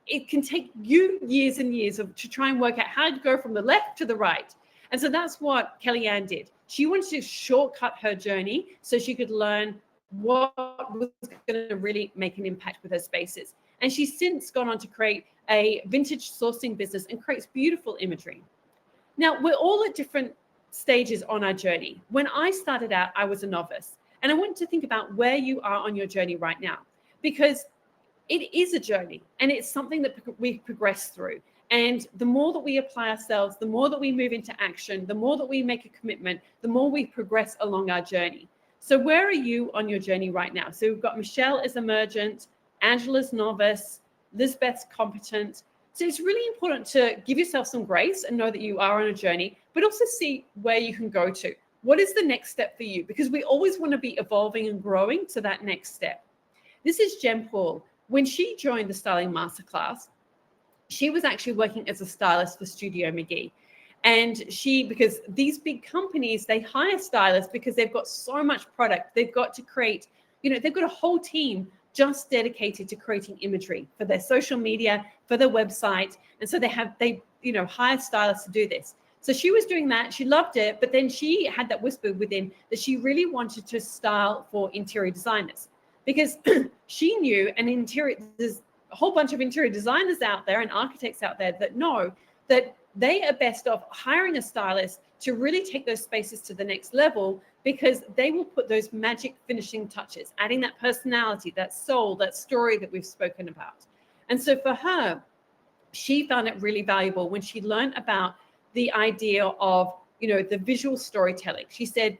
it can take you years and years to try and work out how to go from the left to the right. And so that's what Kellyanne did. She wanted to shortcut her journey so she could learn what was going to really make an impact with her spaces. And she's since gone on to create a vintage sourcing business and creates beautiful imagery. Now, we're all at different stages on our journey. When I started out, I was a novice. And I want to think about where you are on your journey right now, because it is a journey and it's something that we progress through. And the more that we apply ourselves, the more that we move into action, the more that we make a commitment, the more we progress along our journey. So where are you on your journey right now? So we've got Michelle as emergent, Angela's novice, Lisbeth's competent. So it's really important to give yourself some grace and know that you are on a journey, but also see where you can go to. What is the next step for you? Because we always want to be evolving and growing to that next step. This is Jen Paul. When she joined the Styling Masterclass, she was actually working as a stylist for Studio McGee. And because these big companies, they hire stylists because they've got so much product. They've got to create, they've got a whole team just dedicated to creating imagery for their social media, for their website. And so they hire stylists to do this. So she was doing that. She loved it. But then she had that whisper within that she really wanted to style for interior designers, because she knew there's a whole bunch of interior designers out there and architects out there that know that they are best off hiring a stylist to really take those spaces to the next level, because they will put those magic finishing touches, adding that personality, that soul, that story that we've spoken about. And so for her, she found it really valuable when she learned about the idea of, the visual storytelling. She said,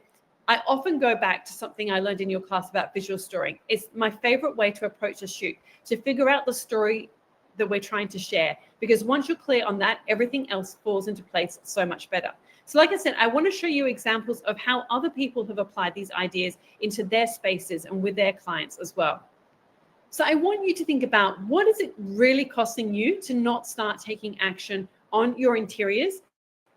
I often go back to something I learned in your class about visual storytelling. It's my favorite way to approach a shoot, to figure out the story that we're trying to share, because once you're clear on that, everything else falls into place so much better. So like I said, I want to show you examples of how other people have applied these ideas into their spaces and with their clients as well. So I want you to think about, what is it really costing you to not start taking action on your interiors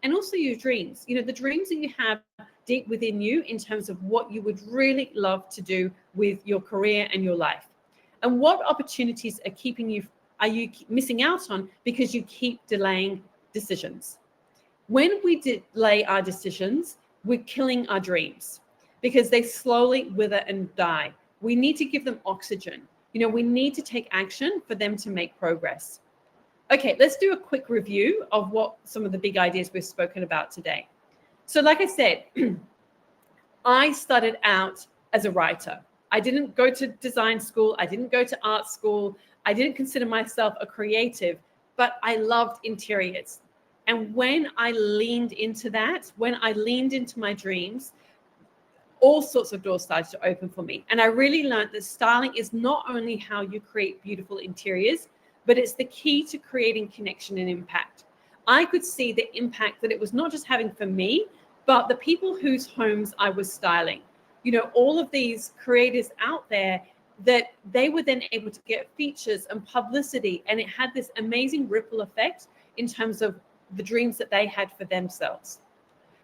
and also your dreams? The dreams that you have deep within you in terms of what you would really love to do with your career and your life. And what opportunities are you missing out on because you keep delaying decisions? When we delay our decisions, we're killing our dreams because they slowly wither and die. We need to give them oxygen. We need to take action for them to make progress. Okay, let's do a quick review of what some of the big ideas we've spoken about today. So like I said, I started out as a writer. I didn't go to design school. I didn't go to art school. I didn't consider myself a creative, but I loved interiors. And when I leaned into that, when I leaned into my dreams, all sorts of doors started to open for me. And I really learned that styling is not only how you create beautiful interiors, but it's the key to creating connection and impact. I could see the impact that it was not just having for me, but the people whose homes I was styling. All of these creators out there, that they were then able to get features and publicity, and it had this amazing ripple effect in terms of the dreams that they had for themselves.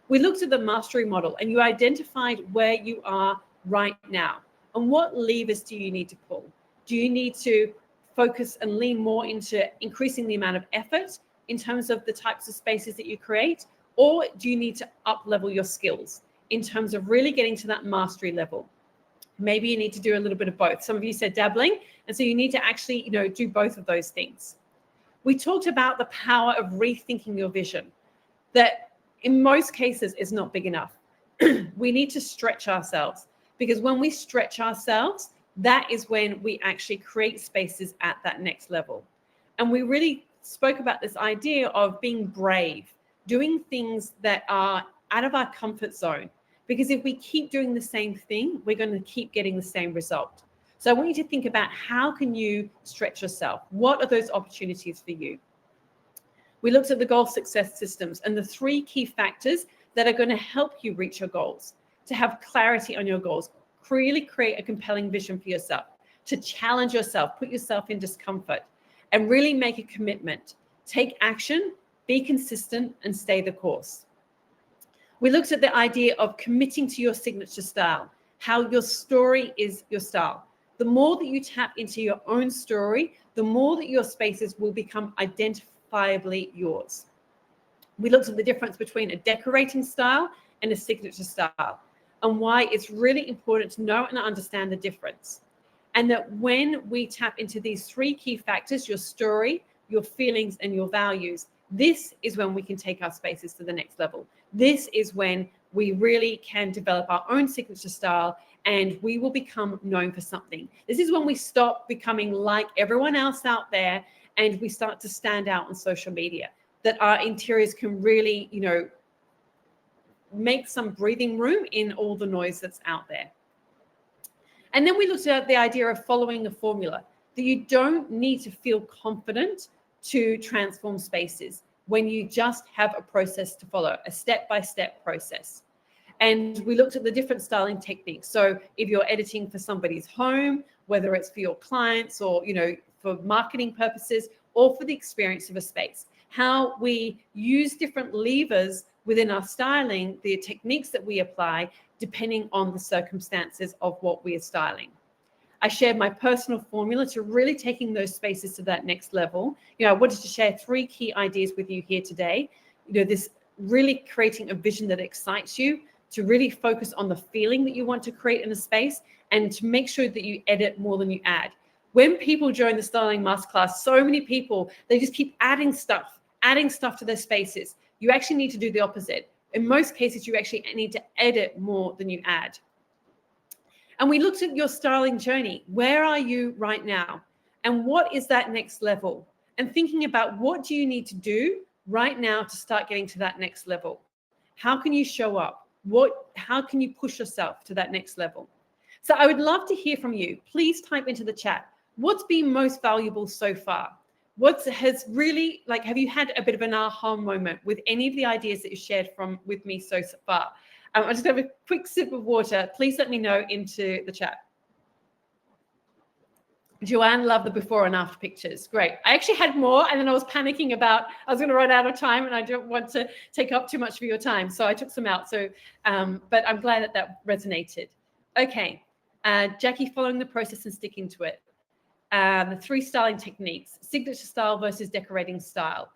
We looked at the mastery model, and you identified where you are right now and what levers do you need to pull. Do you need to focus and lean more into increasing the amount of effort in terms of the types of spaces that you create, or do you need to up level your skills in terms of really getting to that mastery level? Maybe you need to do a little bit of both. Some of you said dabbling, and so you need to actually, do both of those things. We talked about the power of rethinking your vision, that in most cases is not big enough. We need to stretch ourselves, because when we stretch ourselves, that is when we actually create spaces at that next level. And we really spoke about this idea of being brave, doing things that are out of our comfort zone. Because if we keep doing the same thing, we're going to keep getting the same result. So I want you to think about, how can you stretch yourself? What are those opportunities for you? We looked at the goal success systems and the 3 key factors that are going to help you reach your goals: to have clarity on your goals, really create a compelling vision for yourself, to challenge yourself, put yourself in discomfort, and really make a commitment. Take action, be consistent, and stay the course. We looked at the idea of committing to your signature style, how your story is your style. The more that you tap into your own story, the more that your spaces will become identifiably yours. We looked at the difference between a decorating style and a signature style, and why it's really important to know and understand the difference. And that when we tap into these 3 key factors, your story, your feelings, and your values, this is when we can take our spaces to the next level. This is when we really can develop our own signature style, and we will become known for something. This is when we stop becoming like everyone else out there, and we start to stand out on social media, that our interiors can really, make some breathing room in all the noise that's out there. And then we looked at the idea of following a formula, that you don't need to feel confident to transform spaces when you just have a process to follow, a step-by-step process. And we looked at the different styling techniques. So if you're editing for somebody's home, whether it's for your clients or, for marketing purposes or for the experience of a space, how we use different levers within our styling, the techniques that we apply depending on the circumstances of what we are styling. I shared my personal formula to really taking those spaces to that next level. I wanted to share 3 key ideas with you here today. This really creating a vision that excites you, to really focus on the feeling that you want to create in a space, and to make sure that you edit more than you add. When people join the styling masterclass, so many people, they just keep adding stuff to their spaces. You actually need to do the opposite. In most cases, you actually need to edit more than you add. And we looked at your styling journey. Where are you right now? And what is that next level? And thinking about, what do you need to do right now to start getting to that next level? How can you show up? How can you push yourself to that next level? So I would love to hear from you. Please type into the chat, what's been most valuable so far? What has really, have you had a bit of an aha moment with any of the ideas that you shared with me so far? I just have a quick sip of water. Please let me know into the chat. Joanne loved the before and after pictures. Great. I actually had more, and then I was panicking about I was going to run out of time, and I don't want to take up too much of your time. So I took some out. So, but I'm glad that resonated. Okay. Jackie, following the process and sticking to it. The 3 styling techniques: signature style versus decorating style.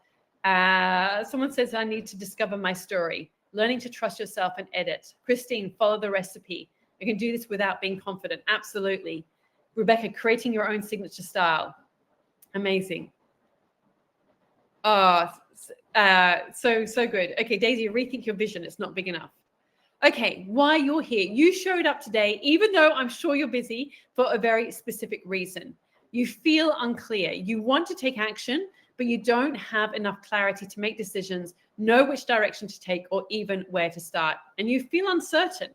Someone says, I need to discover my story. Learning to trust yourself and edit. Christine, follow the recipe. You can do this without being confident. Absolutely. Rebecca, creating your own signature style. Amazing. Oh, so good. Okay, Daisy, rethink your vision. It's not big enough. Okay, why you're here. You showed up today, even though I'm sure you're busy, for a very specific reason. You feel unclear. You want to take action, but you don't have enough clarity to make decisions, know which direction to take, or even where to start. And you feel uncertain.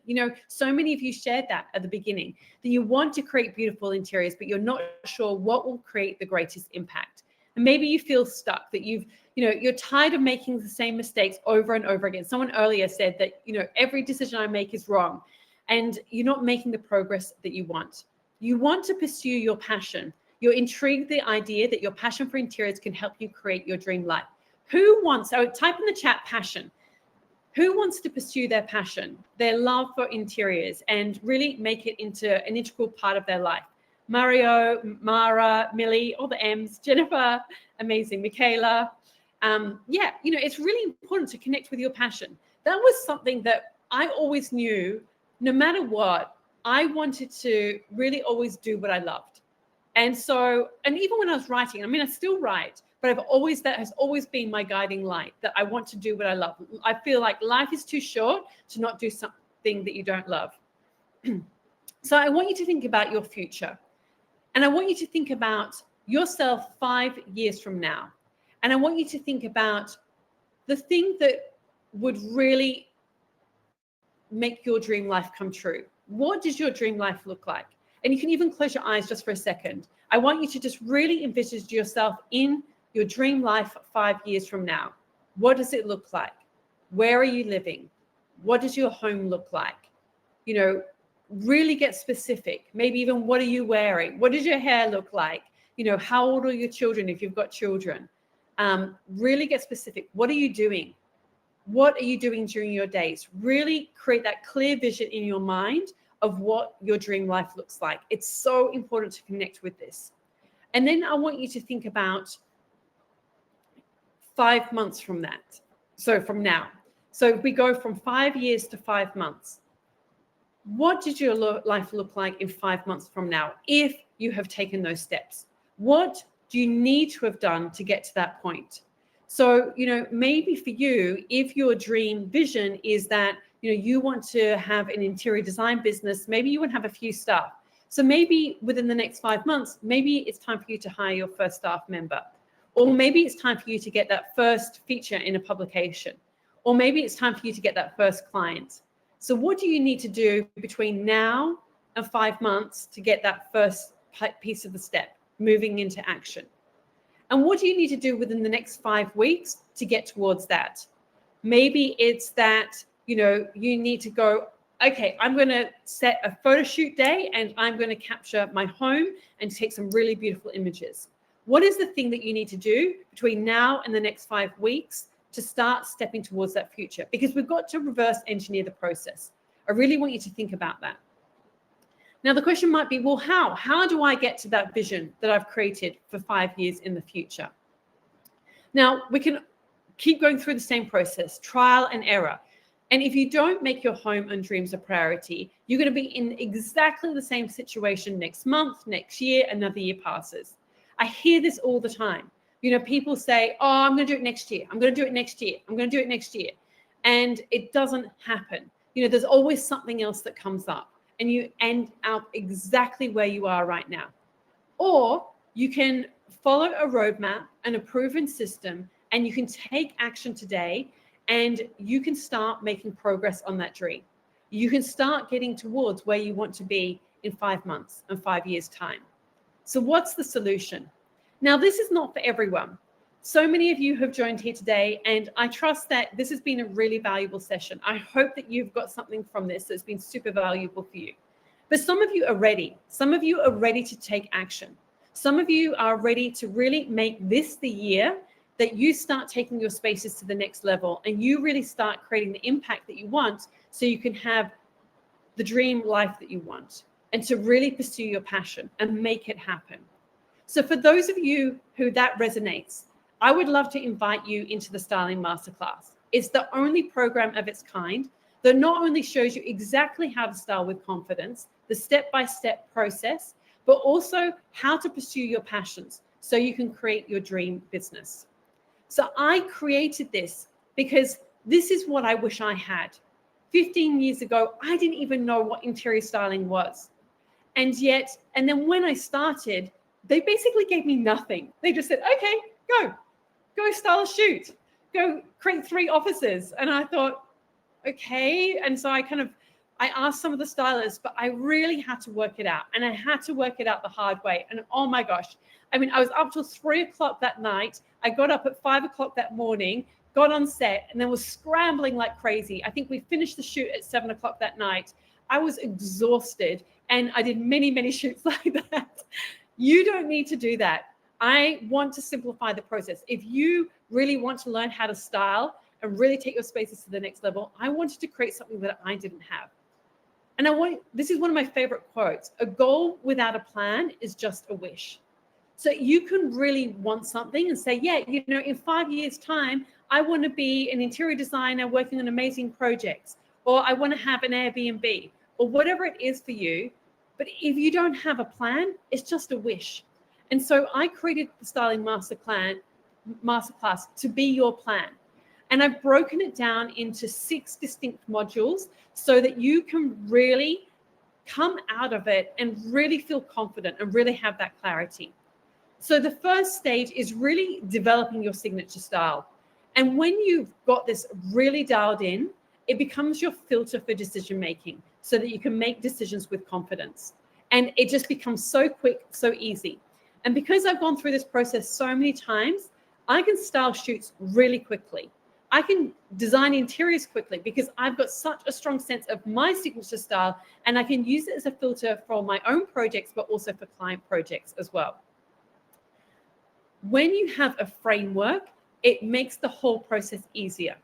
So many of you shared that at the beginning, that you want to create beautiful interiors, but you're not sure what will create the greatest impact. And maybe you feel stuck, that you're tired of making the same mistakes over and over again. Someone earlier said that, every decision I make is wrong, and you're not making the progress that you want. You want to pursue your passion. You're intrigued the idea that your passion for interiors can help you create your dream life. Type in the chat, passion. Who wants to pursue their passion, their love for interiors, and really make it into an integral part of their life? Mario, Mara, Millie, all the M's, Jennifer, amazing, Michaela. It's really important to connect with your passion. That was something that I always knew, no matter what, I wanted to really always do what I loved. And so, and even when I was writing, I mean, I still write, but that has always been my guiding light, that I want to do what I love. I feel like life is too short to not do something that you don't love. So I want you to think about your future. And I want you to think about yourself 5 years from now. And I want you to think about the thing that would really make your dream life come true. What does your dream life look like? And you can even close your eyes just for a second. I want you to just really envisage yourself in your dream life 5 years from now. What does it look like? Where are you living? What does your home look like? You know, really get specific. Maybe even, what are you wearing? What does your hair look like? You know, how old are your children if you've got children? Really get specific. What are you doing? What are you doing during your days? Really create that clear vision in your mind of what your dream life looks like. It's so important to connect with this. And then I want you to think about 5 months from that. So from now. So if we go from 5 years to 5 months, what did your life look like in 5 months from now if you have taken those steps? What do you need to have done to get to that point? So, you know, maybe for you, if your dream vision is that, you know, you want to have an interior design business, maybe you want to have a few staff. So maybe within the next 5 months, maybe it's time for you to hire your first staff member. Or maybe it's time for you to get that first feature in a publication. Or maybe it's time for you to get that first client. So what do you need to do between now and 5 months to get that first piece of the step, moving into action? And what do you need to do within the next 5 weeks to get towards that? Maybe it's that, you know, you need to go, okay, I'm going to set a photo shoot day and I'm going to capture my home and take some really beautiful images. What is the thing that you need to do between now and the next 5 weeks to start stepping towards that future? Because we've got to reverse engineer the process. I really want you to think about that. Now, the question might be, well, how? How do I get to that vision that I've created for 5 years in the future? Now, we can keep going through the same process, trial and error. And if you don't make your home and dreams a priority, you're going to be in exactly the same situation next month, next year, another year passes. I hear this all the time. You know, people say, oh, I'm going to do it next year. I'm going to do it next year. I'm going to do it next year. And it doesn't happen. You know, there's always something else that comes up and you end up exactly where you are right now. Or you can follow a roadmap and a proven system and you can take action today and you can start making progress on that dream. You can start getting towards where you want to be in 5 months and 5 years' time. So what's the solution? Now, this is not for everyone. So many of you have joined here today, and I trust that this has been a really valuable session. I hope that you've got something from this that's been super valuable for you. But some of you are ready. Some of you are ready to take action. Some of you are ready to really make this the year that you start taking your spaces to the next level and you really start creating the impact that you want so you can have the dream life that you want and to really pursue your passion and make it happen. So for those of you who that resonates, I would love to invite you into the Styling Masterclass. It's the only program of its kind that not only shows you exactly how to style with confidence, the step-by-step process, but also how to pursue your passions so you can create your dream business. So I created this because this is what I wish I had. 15 years ago, I didn't even know what interior styling was. And then when I started, they basically gave me nothing. They just said, okay, go style a shoot, go create 3 offices. And I thought, okay. And so I asked some of the stylists, but I really had to work it out. And I had to work it out the hard way. And oh my gosh, I mean, I was up till 3 o'clock that night. I got up at 5 o'clock that morning, got on set, and then was scrambling like crazy. I think we finished the shoot at 7 o'clock that night. I was exhausted. And I did many, many shoots like that. You don't need to do that. I want to simplify the process. If you really want to learn how to style and really take your spaces to the next level, I wanted to create something that I didn't have. And this is one of my favorite quotes. A goal without a plan is just a wish. So you can really want something and say, yeah, you know, in 5 years' time, I want to be an interior designer working on amazing projects, or I want to have an Airbnb, or whatever it is for you. But if you don't have a plan, it's just a wish. And so I created the Styling Masterclass to be your plan. And I've broken it down into 6 distinct modules so that you can really come out of it and really feel confident and really have that clarity. So the first stage is really developing your signature style. And when you've got this really dialed in, it becomes your filter for decision making so that you can make decisions with confidence. And it just becomes so quick, so easy. And because I've gone through this process so many times, I can style shoots really quickly. I can design interiors quickly because I've got such a strong sense of my signature style, and I can use it as a filter for my own projects, but also for client projects as well. When you have a framework, it makes the whole process easier.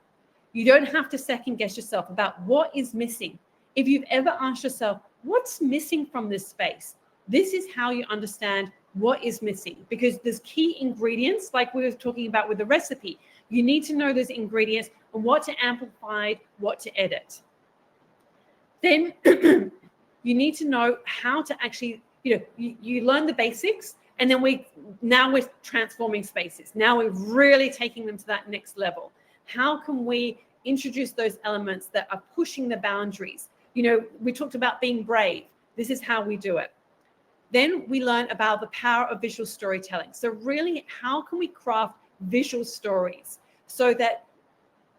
You don't have to second guess yourself about what is missing. If you've ever asked yourself, what's missing from this space? This is how you understand what is missing, because there's key ingredients, like we were talking about with the recipe. You need to know those ingredients and what to amplify, what to edit. Then you need to know how to actually, you learn the basics, and then we're transforming spaces. Now we're really taking them to that next level. How can we introduce those elements that are pushing the boundaries? We talked about being brave. This is how we do it. Then we learn about the power of visual storytelling. So really, how can we craft visual stories so that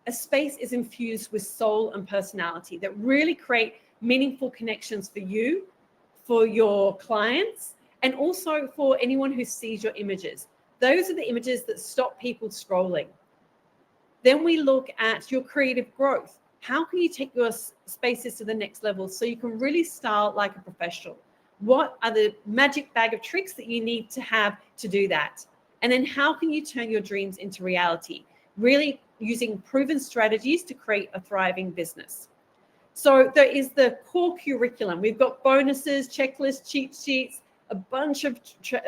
a space is infused with soul and personality that really create meaningful connections for you, for your clients, and also for anyone who sees your images. Those are the images that stop people scrolling. Then we look at your creative growth. How can you take your spaces to the next level so you can really style like a professional? What are the magic bag of tricks that you need to have to do that? And then how can you turn your dreams into reality? Really using proven strategies to create a thriving business. So there is the core curriculum. We've got bonuses, checklists, cheat sheets, a bunch of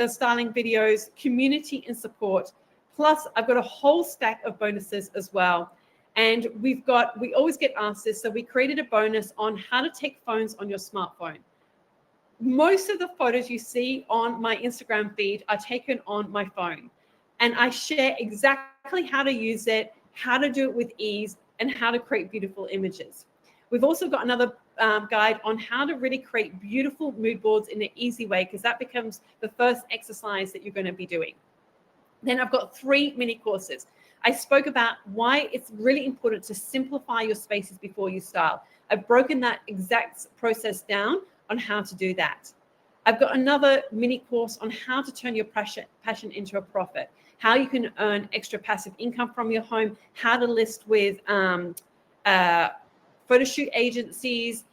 styling videos, community and support. Plus, I've got a whole stack of bonuses as well. And we always get asked this, so we created a bonus on how to take phones on your smartphone. Most of the photos you see on my Instagram feed are taken on my phone. And I share exactly how to use it, how to do it with ease, and how to create beautiful images. We've also got another guide on how to really create beautiful mood boards in an easy way, because that becomes the first exercise that you're going to be doing. Then I've got 3 mini courses. I spoke about why it's really important to simplify your spaces before you style. I've broken that exact process down on how to do that. I've got another mini course on how to turn your passion into a profit, how you can earn extra passive income from your home, how to list with photo shoot agencies,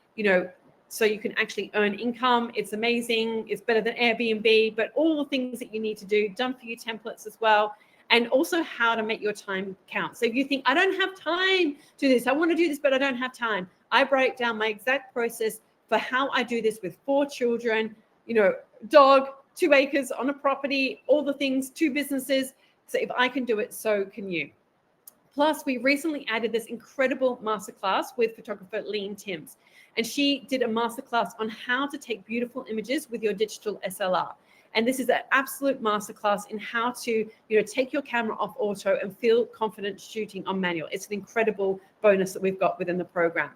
so you can actually earn income. It's amazing. It's better than Airbnb, but all the things that you need to do, done for you templates as well. And also how to make your time count. So if you think, I don't have time to do this, I want to do this, but I don't have time. I break down my exact process for how I do this with 4 children, dog, 2 acres on a property, all the things, 2 businesses. So if I can do it, so can you. Plus, we recently added this incredible masterclass with photographer Lean Timms. And she did a masterclass on how to take beautiful images with your digital SLR. And this is an absolute masterclass in how to, take your camera off auto and feel confident shooting on manual. It's an incredible bonus that we've got within the program.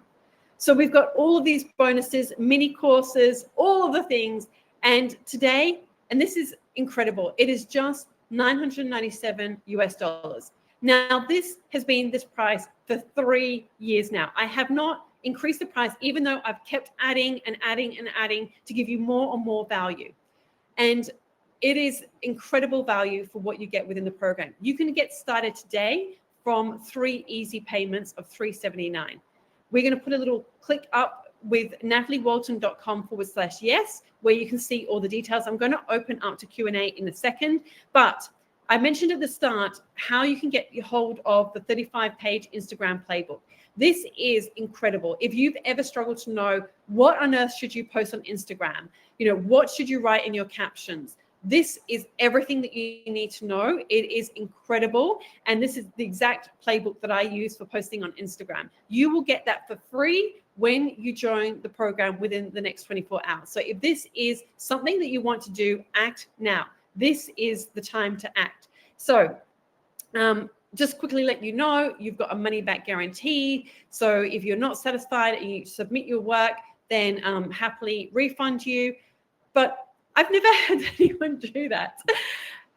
So we've got all of these bonuses, mini courses, all of the things. And today, and this is incredible, it is just $997 US. Now, this has been this price for 3 years now. I have not increased the price, even though I've kept adding and adding and adding to give you more and more value. And it is incredible value for what you get within the program. You can get started today from 3 easy payments of $379. We're going to put a little click up with nataliewalton.com/yes, where you can see all the details. I'm going to open up to Q&A in a second, but I mentioned at the start how you can get your hold of the 35-page Instagram playbook. This is incredible. If you've ever struggled to know what on earth should you post on Instagram, what should you write in your captions, this is everything that you need to know. It is incredible. And this is the exact playbook that I use for posting on Instagram. You will get that for free when you join the program within the next 24 hours. So if this is something that you want to do, act now. This is the time to act. So just quickly let you know, you've got a money back guarantee. So if you're not satisfied and you submit your work, then happily refund you. But I've never had anyone do that.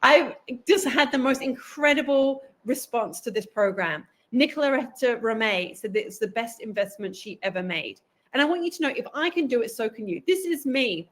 I've just had the most incredible response to this program. Nicoletta Ramey said that it's the best investment she ever made. And I want you to know, if I can do it, so can you. This is me,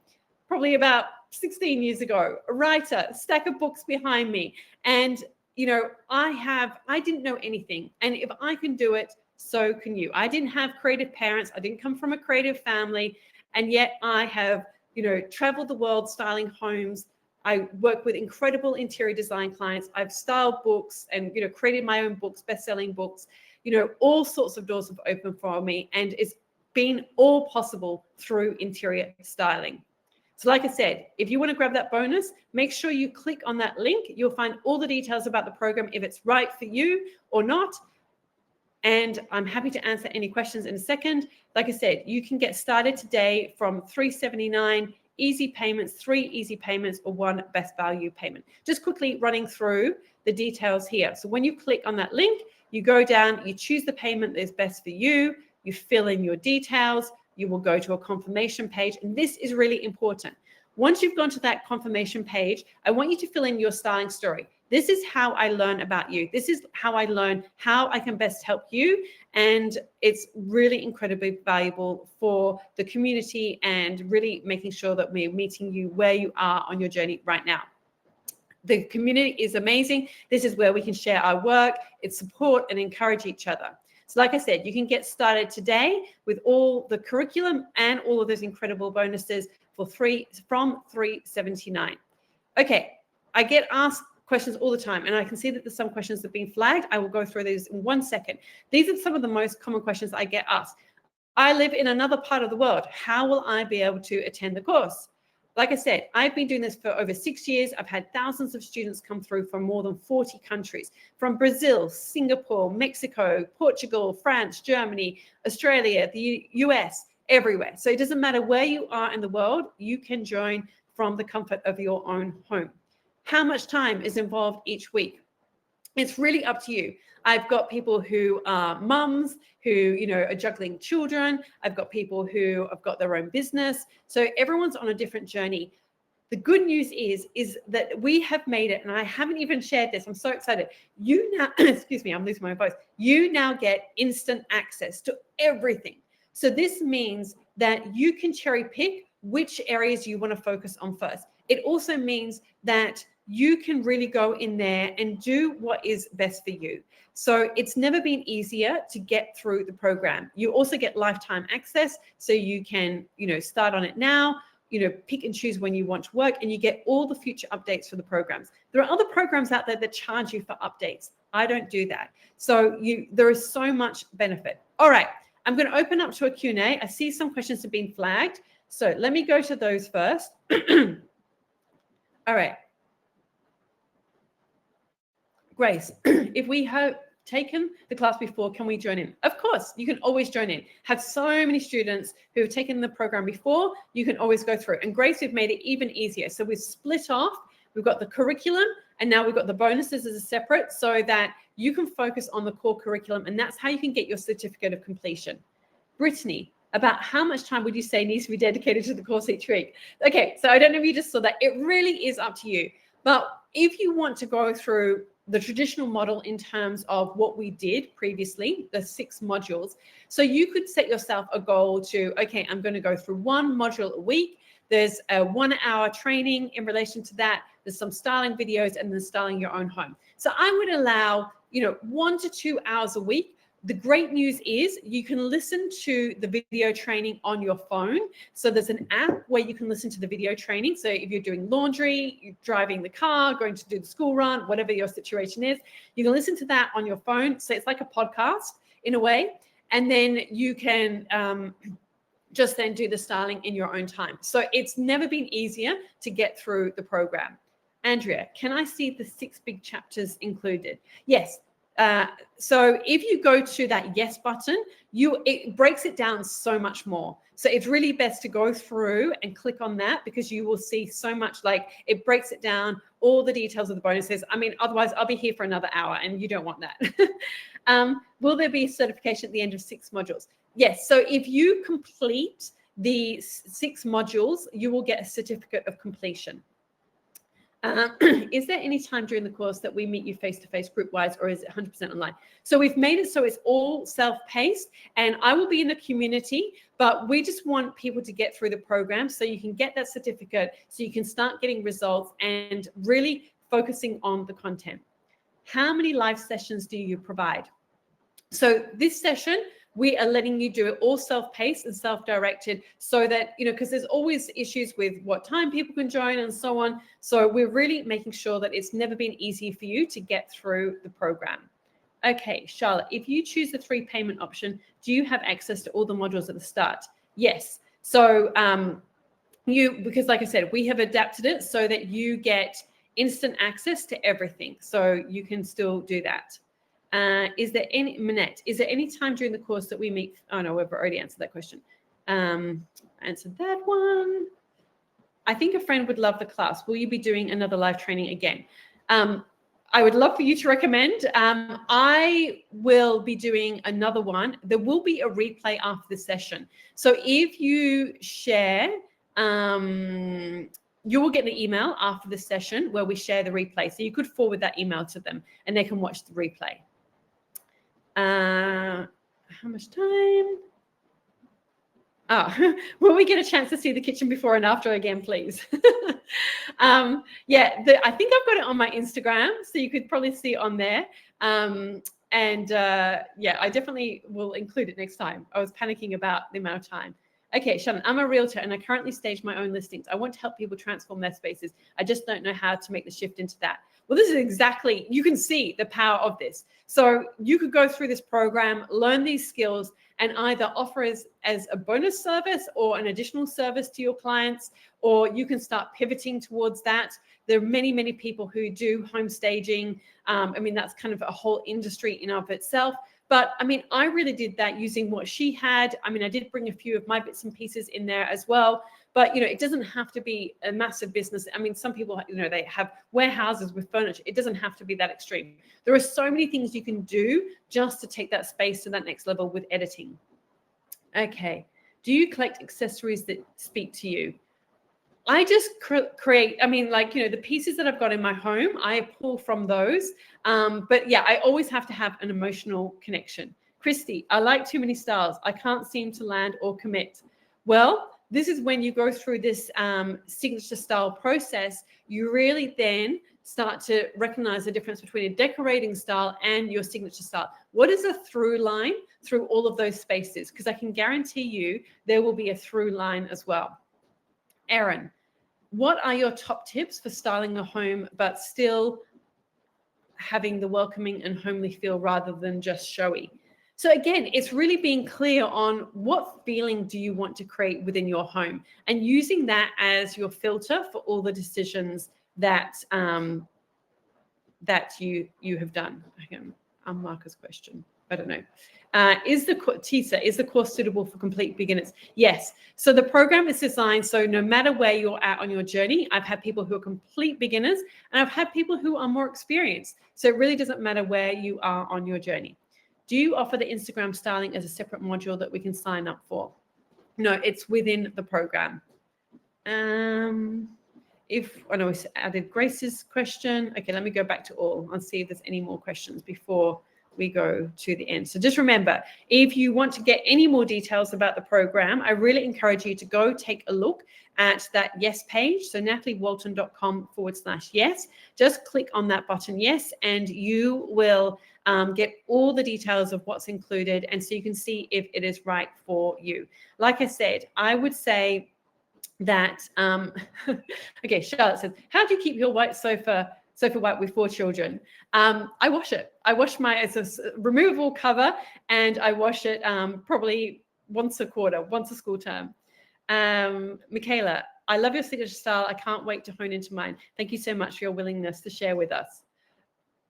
probably about 16 years ago, a writer, a stack of books behind me. And, you know, I didn't know anything. And if I can do it, so can you. I didn't have creative parents. I didn't come from a creative family. And yet I have, you know, traveled the world styling homes. I work with incredible interior design clients. I've styled books and, you know, created my own books, best-selling books. You know, all sorts of doors have opened for me, and it's been all possible through interior styling. So like I said, if you want to grab that bonus, make sure you click on that link. You'll find all the details about the program, if it's right for you or not. And I'm happy to answer any questions in a second. Like I said, you can get started today from $379, easy payments, 3 easy payments, or 1 best value payment. Just quickly running through the details here. So when you click on that link, you go down, you choose the payment that is best for you, you fill in your details, you will go to a confirmation page. And this is really important. Once you've gone to that confirmation page, I want you to fill in your styling story. This is how I learn about you. This is how I learn how I can best help you. And it's really incredibly valuable for the community and really making sure that we're meeting you where you are on your journey right now. The community is amazing. This is where we can share our work, it's support and encourage each other. So like I said, you can get started today with all the curriculum and all of those incredible bonuses for from $379. Okay, I get asked questions all the time, and I can see that there's some questions that have been flagged. I will go through these in 1 second. These are some of the most common questions I get asked. I live in another part of the world. How will I be able to attend the course? Like I said, I've been doing this for over 6 years. I've had thousands of students come through from more than 40 countries, from Brazil, Singapore, Mexico, Portugal, France, Germany, Australia, the US, everywhere. So it doesn't matter where you are in the world, you can join from the comfort of your own home. How much time is involved each week? It's really up to you. I've got people who are mums who, you know, are juggling children. I've got people who have got their own business. So everyone's on a different journey. The good news is that we have made it, and I haven't even shared this. I'm so excited. You now, excuse me, I'm losing my voice. You now get instant access to everything. So this means that you can cherry pick which areas you want to focus on first. It also means that you can really go in there and do what is best for you. So it's never been easier to get through the program. You also get lifetime access, so you can, you know, start on it now, you know, pick and choose when you want to work, and you get all the future updates for the programs. There are other programs out there that charge you for updates. I don't do that. So there is so much benefit. All right, I'm going to open up to a Q&A. I see some questions have been flagged. So let me go to those first. All right. Grace, if we have taken the class before, can we join in? Of course, you can always join in. Have so many students who have taken the program before, you can always go through. And Grace, we've made it even easier. So we've split off, we've got the curriculum, and now we've got the bonuses as a separate, so that you can focus on the core curriculum, and that's how you can get your certificate of completion. Brittany, about how much time would you say needs to be dedicated to the course each week? Okay, so I don't know if you just saw that. It really is up to you. But if you want to go through the traditional model in terms of what we did previously, the 6 modules, so you could set yourself a goal to, okay, I'm going to go through 1 module a week. There's a 1-hour training in relation to that. There's some styling videos, and then styling your own home. So I would allow, you know, 1 to 2 hours a week. The great news is you can listen to the video training on your phone. So there's an app where you can listen to the video training. So if you're doing laundry, you're driving the car, going to do the school run, whatever your situation is, you can listen to that on your phone. So it's like a podcast in a way. And then you can just then do the styling in your own time. So it's never been easier to get through the program. Andrea, can I see the 6 big chapters included? Yes. So if you go to that yes button, it breaks it down so much more. So it's really best to go through and click on that, because you will see so much, like it breaks it down, all the details of the bonuses. I mean, otherwise I'll be here for another hour and you don't want that. Will there be a certification at the end of 6 modules? Yes. So if you complete the 6 modules, you will get a certificate of completion. Is there any time during the course that we meet you face-to-face group-wise, or is it 100% online? So we've made it so it's all self-paced, and I will be in the community, but we just want people to get through the program so you can get that certificate, so you can start getting results and really focusing on the content. How many live sessions do you provide? So this session, we are letting you do it all self-paced and self-directed, so that, because there's always issues with what time people can join and so on. So we're really making sure that it's never been easy for you to get through the program. Okay, Charlotte, if you choose the 3 payment option, do you have access to all the modules at the start? Yes. So because like I said, we have adapted it so that you get instant access to everything. So you can still do that. Is there any time during the course that we meet? Oh no, we've already answered that question. Answered that one. I think a friend would love the class. Will you be doing another live training again? I would love for you to recommend. I will be doing another one. There will be a replay after the session. So if you share, you will get an email after the session where we share the replay. So you could forward that email to them and they can watch the replay. How much time? Oh, will we get a chance to see the kitchen before and after again, please? Yeah, I think I've got it on my Instagram, so you could probably see it on there. Yeah, I definitely will include it next time. I was panicking about the amount of time. Okay, Shannon, I'm a realtor and I currently stage my own listings. I want to help people transform their spaces. I just don't know how to make the shift into that. Well, this is exactly, you can see the power of this. So you could go through this program, learn these skills, and either offer as a bonus service or an additional service to your clients, or you can start pivoting towards that. There are many, many people who do home staging. I mean, that's kind of a whole industry in of itself. But I mean, I really did that using what she had. I mean, I did bring a few of my bits and pieces in there as well. But, it doesn't have to be a massive business. I mean, some people, they have warehouses with furniture. It doesn't have to be that extreme. There are so many things you can do just to take that space to that next level with editing. Okay. Do you collect accessories that speak to you? I just create, I mean, like, the pieces that I've got in my home, I pull from those. But yeah, I always have to have an emotional connection. Christy, I like too many styles. I can't seem to land or commit. Well, this is when you go through this signature style process, you really then start to recognize the difference between a decorating style and your signature style. What is a through line through all of those spaces? Because I can guarantee you there will be a through line as well. Erin, what are your top tips for styling a home but still having the welcoming and homely feel rather than just showy? So again, it's really being clear on what feeling do you want to create within your home, and using that as your filter for all the decisions that that you have done. I'll Marcus question. I don't know. Is the course suitable for complete beginners? Yes. So the program is designed so no matter where you're at on your journey, I've had people who are complete beginners and I've had people who are more experienced. So it really doesn't matter where you are on your journey. Do you offer the Instagram styling as a separate module that we can sign up for? No, it's within the program. I know we added Grace's question. Okay, let me go back to all. I'll see if there's any more questions before we go to the end. So just remember, if you want to get any more details about the program, I really encourage you to go take a look at that yes page. So nataliewalton.com/yes. Just click on that button yes, and you will get all the details of what's included. And so you can see if it is right for you. Like I said, I would say that, okay, Charlotte says, how do you keep your white sofa white with 4 children? I wash it. It's a removable cover, and I wash it probably once a quarter, once a school term. Michaela, I love your signature style. I can't wait to hone into mine. Thank you so much for your willingness to share with us.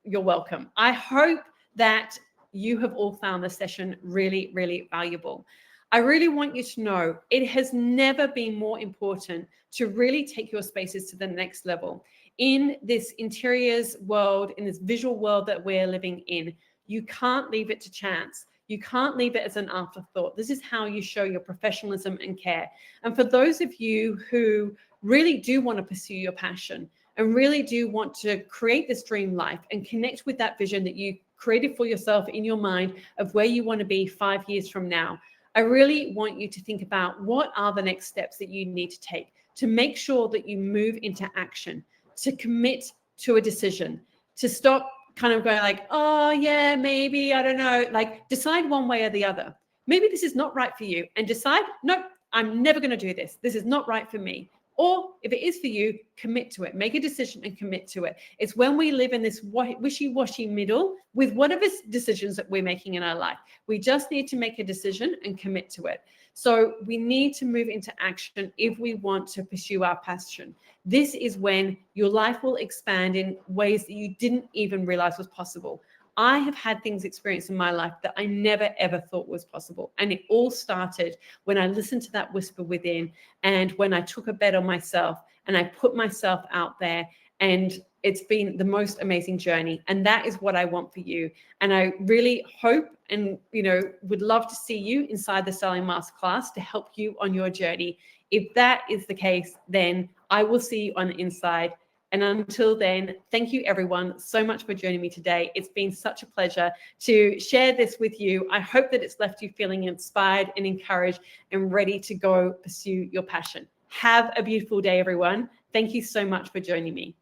You're welcome. I hope that you have all found this session really, really valuable. I really want you to know it has never been more important to really take your spaces to the next level. In this interiors world, in this visual world that we're living in, you can't leave it to chance. You can't leave it as an afterthought. This is how you show your professionalism and care. And for those of you who really do want to pursue your passion and really do want to create this dream life and connect with that vision that you created for yourself in your mind of where you want to be 5 years from now, I really want you to think about what are the next steps that you need to take to make sure that you move into action, to commit to a decision, to stop kind of going like, oh yeah, maybe, I don't know, like decide one way or the other. Maybe this is not right for you and decide, nope, I'm never going to do this. This is not right for me. Or if it is for you, commit to it. Make a decision and commit to it. It's when we live in this wishy-washy middle with whatever decisions that we're making in our life. We just need to make a decision and commit to it. So we need to move into action if we want to pursue our passion. This is when your life will expand in ways that you didn't even realize was possible. I have had things experienced in my life that I never, ever thought was possible. And it all started when I listened to that whisper within and when I took a bet on myself and I put myself out there. And it's been the most amazing journey. And that is what I want for you. And I really hope and, would love to see you inside the Styling Masterclass to help you on your journey. If that is the case, then I will see you on the inside. And until then, thank you everyone so much for joining me today. It's been such a pleasure to share this with you. I hope that it's left you feeling inspired and encouraged and ready to go pursue your passion. Have a beautiful day, everyone. Thank you so much for joining me.